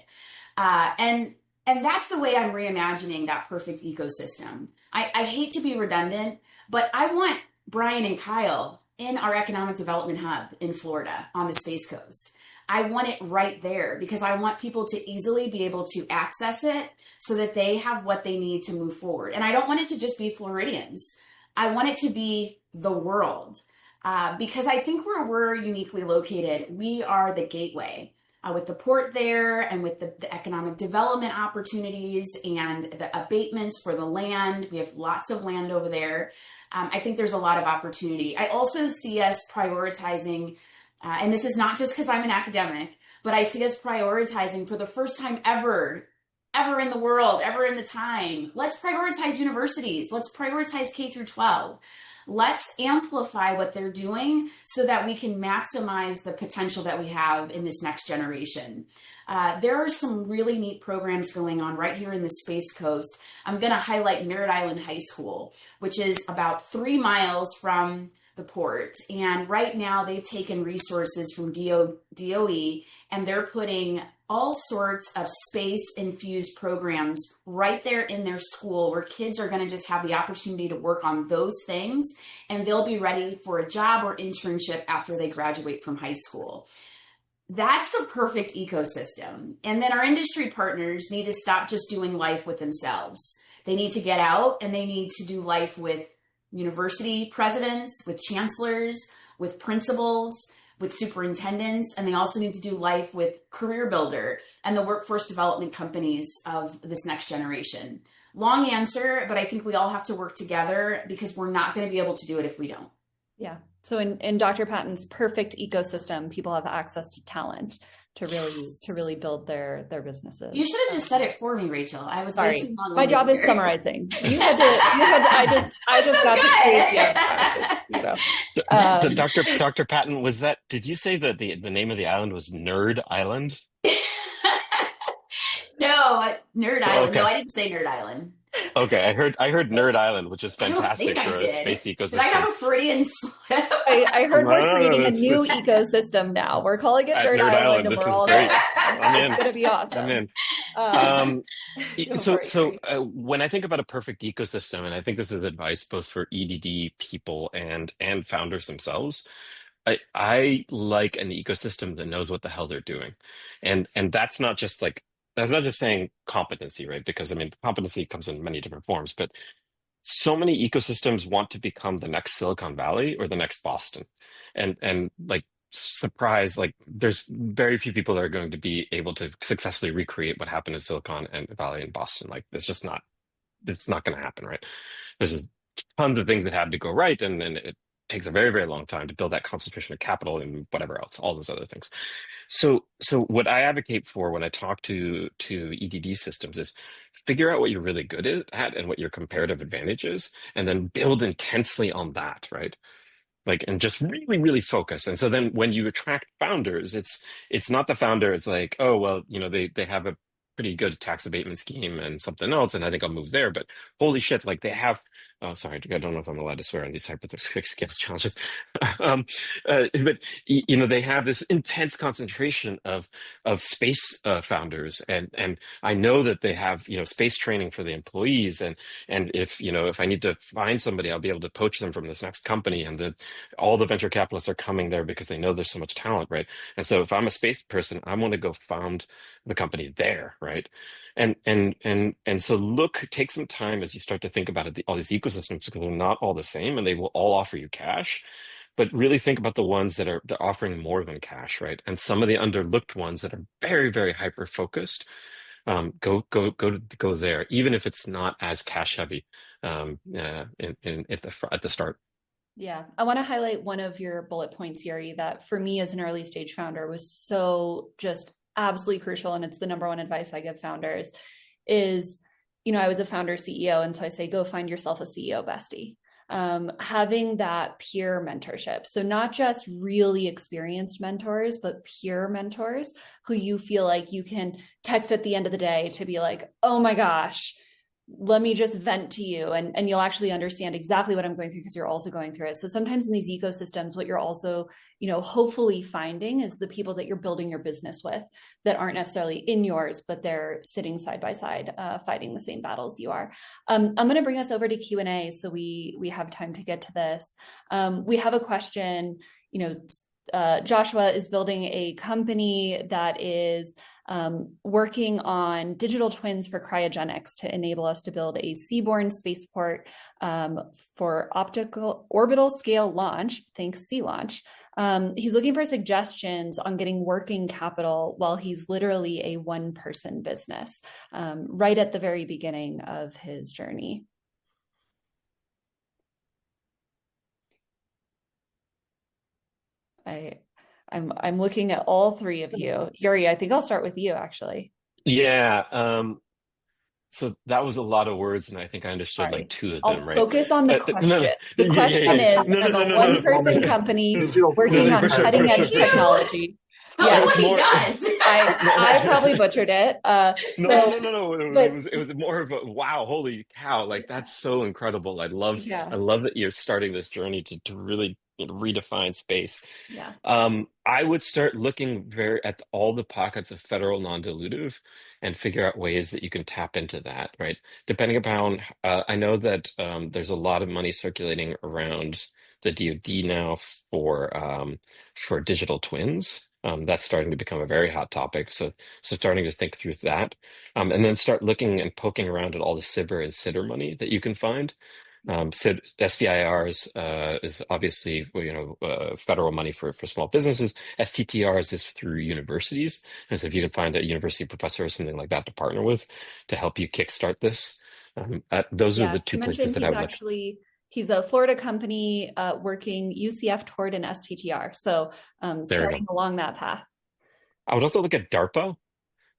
C: And that's the way I'm reimagining that perfect ecosystem. I hate to be redundant, but I want Brian and Kyle in our economic development hub in Florida on the Space Coast. I want it right there because I want people to easily be able to access it so that they have what they need to move forward. And I don't want it to just be Floridians. I want it to be the world because I think where we're uniquely located, we are the gateway. With the port there and with the economic development opportunities and the abatements for the land. We have lots of land over there. I think there's a lot of opportunity. I also see us prioritizing, and this is not just because I'm an academic, but I see us prioritizing for the first time ever in the world, ever in the time. Let's prioritize universities. Let's prioritize K through 12. Let's amplify what they're doing so that we can maximize the potential that we have in this next generation. There are some really neat programs going on right here in the Space Coast. I'm going to highlight Merritt Island High School, which is about 3 miles from the port. And right now they've taken resources from DOE and they're putting all sorts of space-infused programs right there in their school where kids are going to just have the opportunity to work on those things and they'll be ready for a job or internship after they graduate from high school. That's a perfect ecosystem. And then our industry partners need to stop just doing life with themselves. They need to get out and they need to do life with university presidents, with chancellors, with principals, with superintendents, and they also need to do life with Career Builder and the workforce development companies of this next generation. Long answer, but I think we all have to work together because we're not going to be able to do it if we don't.
B: Yeah. So in Dr. Patton's perfect ecosystem, people have access to talent to really build their businesses.
C: You should have just said it for me, Rachel. I was way
B: Sorry.
C: too long.
B: My job is summarizing. I just got the crazy
D: Dr. Patton, did you say that the name of the island was Nerd Island?
C: No, Nerd Island.
D: Okay.
C: No, I didn't say Nerd Island.
D: Okay, I heard Nerd Island, which is fantastic
C: I
D: for
C: don't
D: a
C: think I
D: space
C: did.
D: ecosystem.
C: Did I have a Freudian slip?
B: I heard we're creating a new
D: it's-
B: ecosystem now. We're calling it Nerd Island, and
D: this
B: we're
D: is
B: all
D: great.
B: going.
D: I'm in.
B: It's going to be awesome.
D: I'm in.
B: Go
D: So,
B: for it,
D: when I think about a perfect ecosystem, and I think this is advice both for EDD people and founders themselves, I like an ecosystem that knows what the hell they're doing, and that's not just saying competency, right? Because I mean, competency comes in many different forms, but so many ecosystems want to become the next Silicon Valley or the next Boston, and like surprise, like there's very few people that are going to be able to successfully recreate what happened in Silicon and Valley and Boston. Like it's not going to happen, right? There's tons of things that had to go right, and it takes a very, very long time to build that concentration of capital and whatever else, all those other things. So what I advocate for when I talk to EDD systems is figure out what you're really good at and what your comparative advantage is, and then build intensely on that, right? Like, and just really, really focus. And so then when you attract founders, it's not the founder, it's like, oh, well, they have a pretty good tax abatement scheme and something else, and I think I'll move there. But holy shit, like they have, oh, sorry, I don't know if I'm allowed to swear on these hypothetical skills challenges. But they have this intense concentration of space founders, and I know that they have space training for the employees, and if I need to find somebody, I'll be able to poach them from this next company, and all the venture capitalists are coming there because they know there's so much talent, right? And so if I'm a space person, I want to go found the company there, right? And so take some time as you start to think about it, all these ecosystems, because they're not all the same and they will all offer you cash, but really think about the ones they're offering more than cash, right? And some of the underlooked ones that are very, very hyper focused, go there, even if it's not as cash heavy at the start.
B: Yeah, I want to highlight one of your bullet points, Yuri, that for me as an early stage founder was so just absolutely crucial. And it's the number one advice I give founders is, I was a founder CEO. And so I say, go find yourself a CEO bestie. Having that peer mentorship. So not just really experienced mentors, but peer mentors who you feel like you can text at the end of the day to be like, oh my gosh, let me just vent to you, and you'll actually understand exactly what I'm going through because you're also going through it. So sometimes in these ecosystems, what you're also, hopefully finding is the people that you're building your business with that aren't necessarily in yours, but they're sitting side by side, fighting the same battles you are. I'm going to bring us over to Q&A so we have time to get to this. We have a question. Joshua is building a company that is working on digital twins for cryogenics to enable us to build a seaborne spaceport for optical orbital scale launch. Thanks, Sea Launch. He's looking for suggestions on getting working capital while he's literally a one-person business, right at the very beginning of his journey. I'm looking at all three of you. Yuri, I think I'll start with you, actually.
D: Yeah. So that was a lot of words, and I think I understood like two of them, right?
B: Focus on the question. The question is, I'm a one-person company working on cutting-edge technology.
C: Tell me what he does.
B: I probably butchered it.
D: No. It was more of a wow, holy cow! Like that's so incredible. I love that you're starting this journey to really redefine space.
B: Yeah.
D: I would start looking at all the pockets of federal non-dilutive and figure out ways that you can tap into that, right? Depending upon, I know that there's a lot of money circulating around the DoD now for digital twins. That's starting to become a very hot topic. So starting to think through that, and then start looking and poking around at all the SBIR and SIDR money that you can find. SBIRs is obviously federal money for small businesses. STTRs is through universities, and so if you can find a university professor or something like that to partner with to help you kickstart this, Those are
B: Yeah,
D: the
B: he
D: two places
B: mentioned
D: that I would look.
B: he's a Florida company working UCF toward an STTR. So
D: There we
B: starting
D: go.
B: along that path.
D: I would also look at DARPA,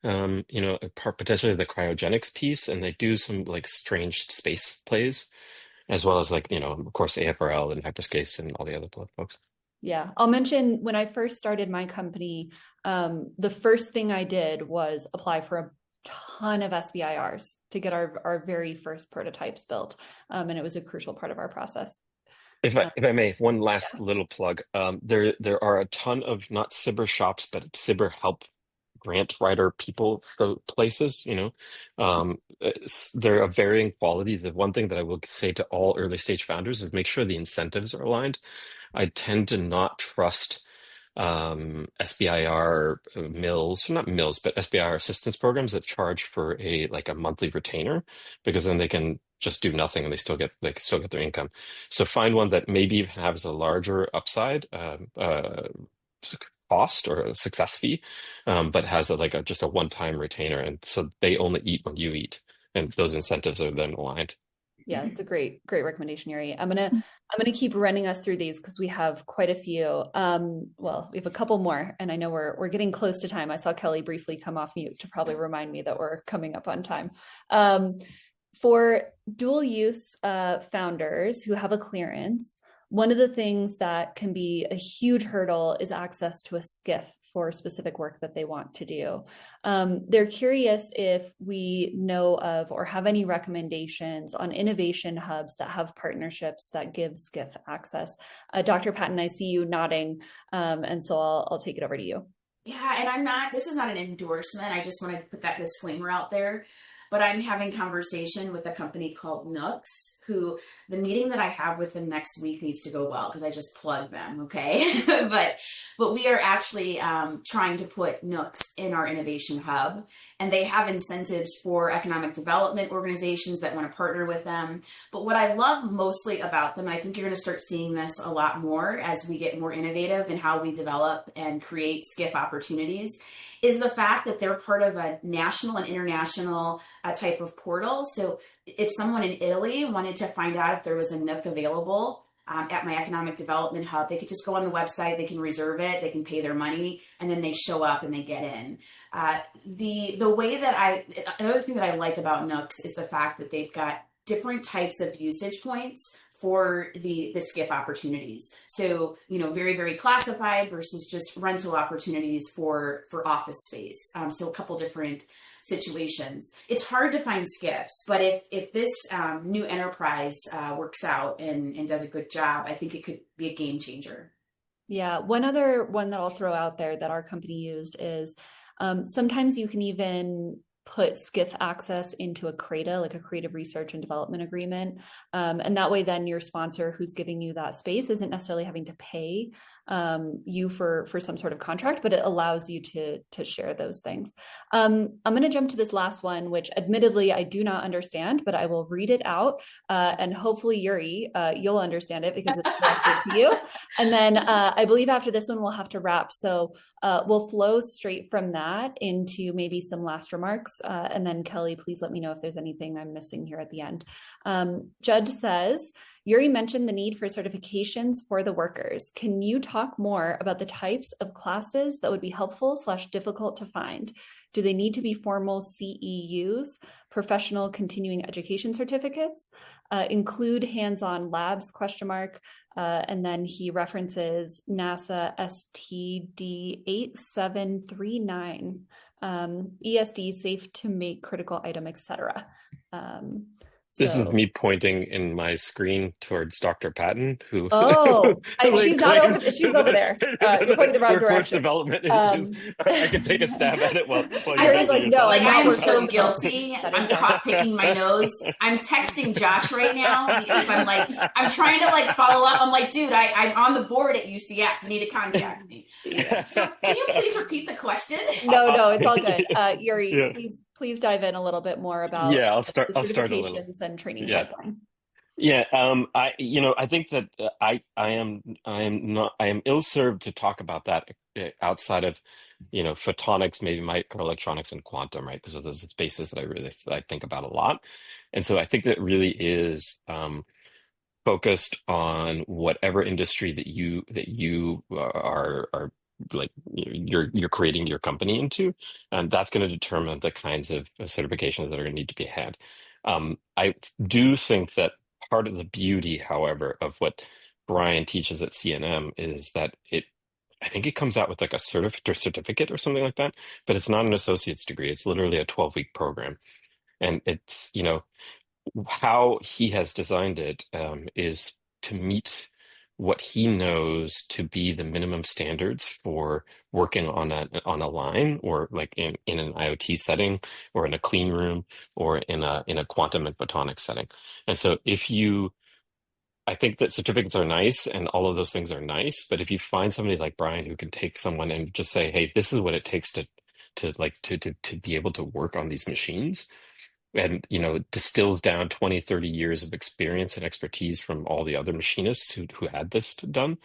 D: potentially the cryogenics piece, and they do some like strange space plays, as well as like, of course, AFRL and Hyperspace and all the other folks.
B: Yeah, I'll mention when I first started my company, the first thing I did was apply for a ton of SBIRs to get our very first prototypes built. And it was a crucial part of our process.
D: If I may, one last
B: Yeah.
D: little plug. There are a ton of not SIBR shops, but SIBR help grant writer people places. They're of varying quality. The one thing that I will say to all early stage founders is make sure the incentives are aligned. I tend to not trust SBIR mills, not mills, but SBIR assistance programs that charge for a monthly retainer, because then they can just do nothing and they still get their income. So find one that maybe has a larger upside cost or a success fee, but has just a one-time retainer, and so they only eat when you eat, and those incentives are then aligned.
B: Yeah, it's a great recommendation, Yuri. I'm gonna keep running us through these because we have quite a few. Well, we have a couple more, and I know we're getting close to time. I saw Kelly briefly come off mute to probably remind me that we're coming up on time. For dual use founders who have a clearance, one of the things that can be a huge hurdle is access to a SCIF for specific work that they want to do. They're curious if we know of or have any recommendations on innovation hubs that have partnerships that give SCIF access. Dr. Patton, I see you nodding, and so I'll take it over to you.
C: Yeah, and this is not an endorsement. I just want to put that disclaimer out there. But I'm having conversation with a company called Nooks, who the meeting that I have with them next week needs to go well because I just plugged them, okay? but we are actually trying to put Nooks in our innovation hub, and they have incentives for economic development organizations that want to partner with them. But what I love mostly about them, and I think you're going to start seeing this a lot more as we get more innovative in how we develop and create SCIF opportunities, is the fact that they're part of a national and international type of portal. So if someone in Italy wanted to find out if there was a Nook available at my economic development hub, they could just go on the website, they can reserve it, they can pay their money, and then they show up and they get in. The way that another thing that I like about Nooks is the fact that they've got different types of usage points for the SCIF opportunities. So, very, very classified versus just rental opportunities for office space. So a couple different situations. It's hard to find SCIFs, but if this new enterprise works out and does a good job, I think it could be a game changer.
B: Yeah, one other one that I'll throw out there that our company used is sometimes you can even put SCIF access into a CRADA, like a creative research and development agreement. And that way then your sponsor who's giving you that space isn't necessarily having to pay you for some sort of contract, but it allows you to share those things. I'm going to jump to this last one, which admittedly I do not understand, but I will read it out, and hopefully Yuri, you'll understand it because it's directed to you. And then I believe after this one we'll have to wrap, so we'll flow straight from that into maybe some last remarks, and then Kelly, please let me know if there's anything I'm missing here at the end. Judd says, Yuri mentioned the need for certifications for the workers. Can you talk more about the types of classes that would be helpful / difficult to find? Do they need to be formal CEUs, professional continuing education certificates, include hands-on labs, ? And then he references NASA STD 8739, ESD safe to make critical item, etc.
D: This is me pointing in my screen towards Dr. Patton, who
B: she's not over. She's over there. You're pointing the wrong
D: workforce
B: direction.
D: Development issues. I can take a stab at it while
B: Yuri's like, no,
C: I am so
B: development.
C: guilty. I'm caught picking my nose. I'm texting Josh right now because I'm trying to follow up. I'm like, dude, I'm on the board at UCF. You need to contact me. So can you please repeat the question?
B: No, it's all good. Yuri, yeah. Please dive in a little bit more about
D: I'll start a little.
B: Certifications and training pipeline.
D: Yeah, I think that I am ill-served to talk about that outside of, photonics, maybe microelectronics and quantum, right? Because those are spaces that I think about a lot. And so I think that really is focused on whatever industry that you are like you're creating your company into, and that's going to determine the kinds of certifications that are going to need to be had. I do think that part of the beauty, however, of what Brian teaches at CNM is that I think it comes out with like a certificate or something like that, but it's not an associate's degree. It's literally a 12-week program. And it's, how he has designed it is to meet what he knows to be the minimum standards for working on a line, or like in an IoT setting, or in a clean room, or in a quantum and photonics setting. And so I think that certificates are nice and all of those things are nice, but if you find somebody like Brian who can take someone and just say, hey, this is what it takes to be able to work on these machines, and distills down 20, 30 years of experience and expertise from all the other machinists who had this done,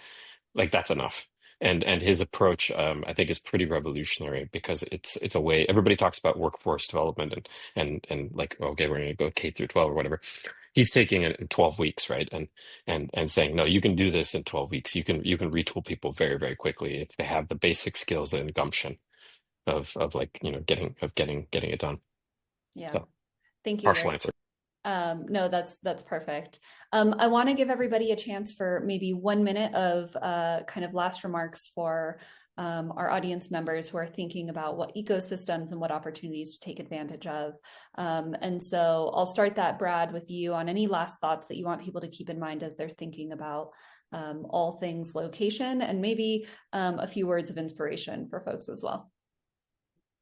D: like that's enough. And his approach, I think, is pretty revolutionary, because it's a way. Everybody talks about workforce development and like, okay, we're going to go K through 12 or whatever. He's taking it in 12 weeks, right? And saying, no, you can do this in 12 weeks. You can retool people very, very quickly if they have the basic skills and gumption of like, getting it done.
B: Yeah.
D: So,
B: Thank you,
D: partial
B: Yuri.
D: answer.
B: No, that's perfect. I want to give everybody a chance for maybe 1 minute of kind of last remarks for our audience members who are thinking about what ecosystems and what opportunities to take advantage of. And so I'll start that, Brad, with you on any last thoughts that you want people to keep in mind as they're thinking about all things location, and maybe a few words of inspiration for folks as well.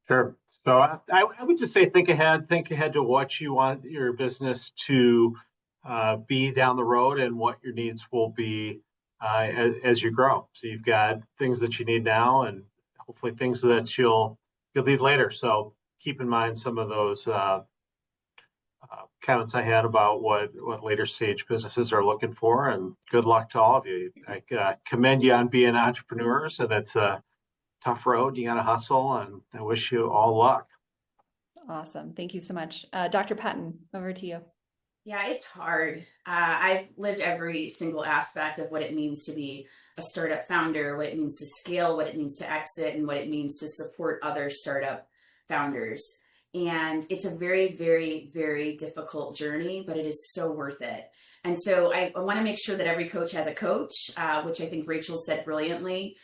E: Sure. So I would just say think ahead to what you want your business to be down the road, and what your needs will be as you grow. So you've got things that you need now, and hopefully things that you'll need later. So keep in mind some of those comments I had about what later stage businesses are looking for, and good luck to all of you. I commend you on being entrepreneurs, and it's a tough road. You got to hustle, and I wish you all luck.
B: Awesome. Thank you so much. Dr. Patton, over to you.
C: Yeah, it's hard. I've lived every single aspect of what it means to be a startup founder, what it means to scale, what it means to exit, and what it means to support other startup founders. And it's a very, very, very difficult journey, but it is so worth it. And so I want to make sure that every coach has a coach, which I think Rachel said brilliantly.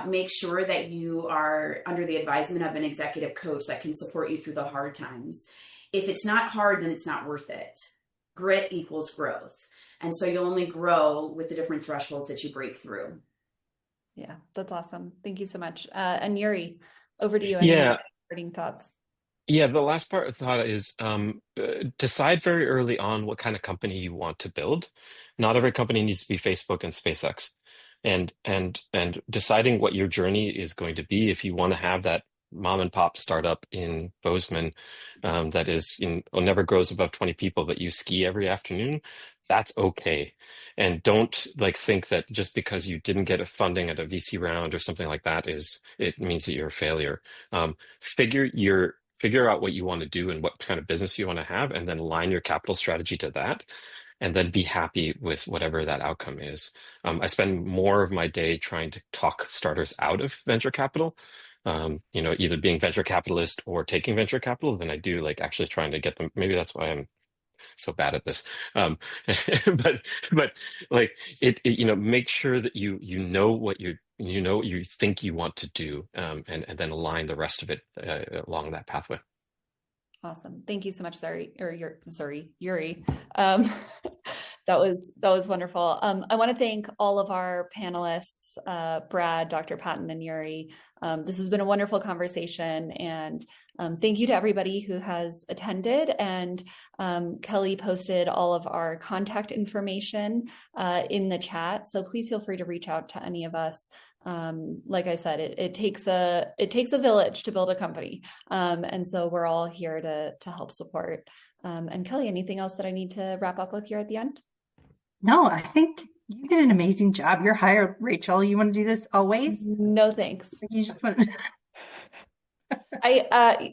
C: Make sure that you are under the advisement of an executive coach that can support you through the hard times. If it's not hard, then it's not worth it. Grit equals growth. And so you'll only grow with the different thresholds that you break through.
B: Yeah, that's awesome. Thank you so much. And Yuri, over to you.
D: Yeah.
B: Any thoughts?
D: Yeah, the last part of the thought is decide very early on what kind of company you want to build. Not every company needs to be Facebook and SpaceX. And deciding what your journey is going to be. If you want to have that mom and pop startup in Bozeman that is never grows above 20 people, but you ski every afternoon, that's okay. And don't think that just because you didn't get a funding at a VC round or something like that it means that you're a failure. Figure out what you want to do and what kind of business you want to have, and then align your capital strategy to that, and then be happy with whatever that outcome is. I spend more of my day trying to talk starters out of venture capital, either being venture capitalist or taking venture capital, than I do actually trying to get them. Maybe that's why I'm so bad at this. But make sure that you know what you think you want to do, and then align the rest of it along that pathway.
B: Awesome. Thank you so much. Yuri. That was wonderful. I want to thank all of our panelists, Brad, Dr. Patton, and Yuri. This has been a wonderful conversation, and thank you to everybody who has attended. And Kelly posted all of our contact information in the chat, so please feel free to reach out to any of us. Like I said, it takes a village to build a company, and so we're all here to help support. And Kelly, anything else that I need to wrap up with here at the end?
A: No, I think you did an amazing job. You're hired, Rachel. You want to do this always?
B: No, thanks.
A: You just want.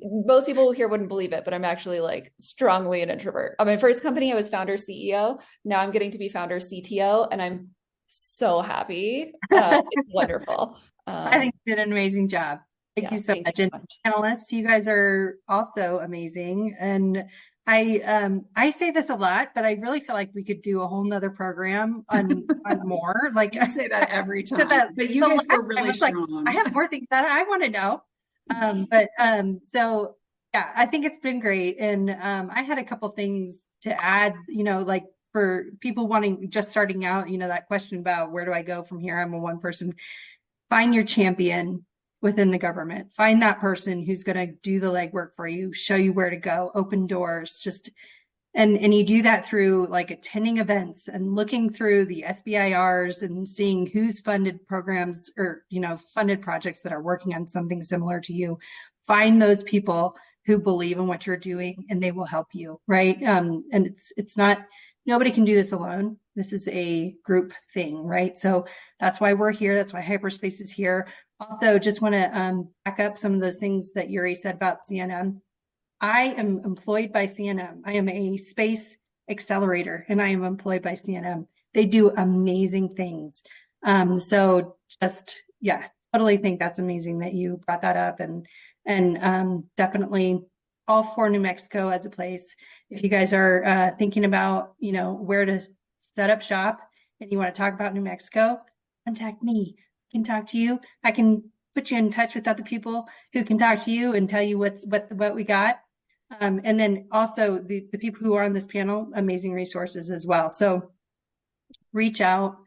B: Most people here wouldn't believe it, but I'm actually like strongly an introvert. On my first company, I was founder CEO. Now I'm getting to be founder CTO, and I'm so happy. It's wonderful.
A: I think you did an amazing job. Thank you so much. And panelists, you guys are also amazing. And I say this a lot, but I really feel like we could do a whole nother program on more. Like
F: I say that every time. But you guys were really strong.
A: I have more things that I want to know. So yeah, I think it's been great. And I had a couple things to add, like for people wanting just starting out, that question about where do I go from here? I'm a one person. Find your champion within the government. Find that person who's going to do the legwork for you, show you where to go, open doors, and you do that through like attending events and looking through the SBIRs and seeing who's funded programs or, funded projects that are working on something similar to you. Find those people who believe in what you're doing and they will help you. Right. And it's not, nobody can do this alone. This is a group thing, right? So that's why we're here. That's why Hyperspace is here. Also, just want to back up some of those things that Yuri said about CNM. I am employed by CNM. I am a space accelerator and I am employed by CNM. They do amazing things. So just, yeah, totally think that's amazing that you brought that up and definitely all for New Mexico as a place. If you guys are thinking about, where to set up shop and you want to talk about New Mexico, contact me. I can talk to you. I can put you in touch with other people who can talk to you and tell you what we got. And then also the people who are on this panel, amazing resources as well. So reach out.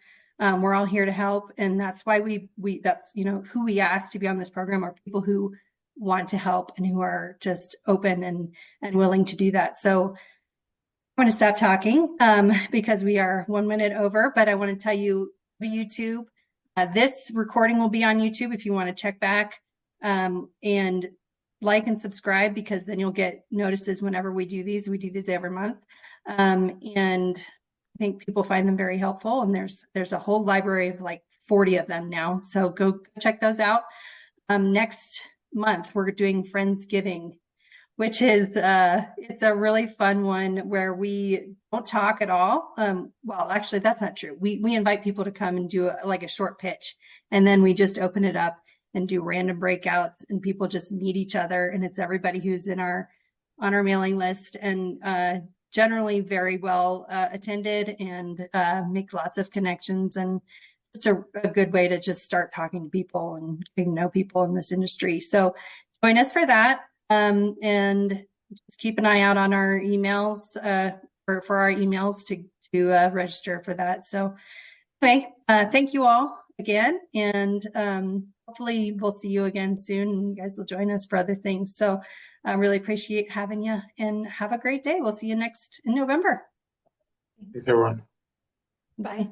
A: We're all here to help. And that's why that's, who we ask to be on this program are people who want to help and who are just open and willing to do that. So I'm going to stop talking because we are 1 minute over, but I want to tell you YouTube. This recording will be on YouTube if you want to check back and like and subscribe because then you'll get notices whenever we do these. We do these every month. And I think people find them very helpful. And there's a whole library of like 40 of them now. So go check those out. Next month, we're doing Friendsgiving, which is it's a really fun one where we don't talk at all. Well, actually, that's not true. We invite people to come and do a short pitch, and then we just open it up and do random breakouts, and people just meet each other, and it's everybody who's on our mailing list, and generally very well attended, and make lots of connections, and just a good way to just start talking to people and getting to know people in this industry. So join us for that. And just keep an eye out on our emails, for our emails to register for that. So anyway, thank you all again. And, hopefully we'll see you again soon and you guys will join us for other things. So I really appreciate having you and have a great day. We'll see you in November.
E: Thanks everyone.
A: Bye.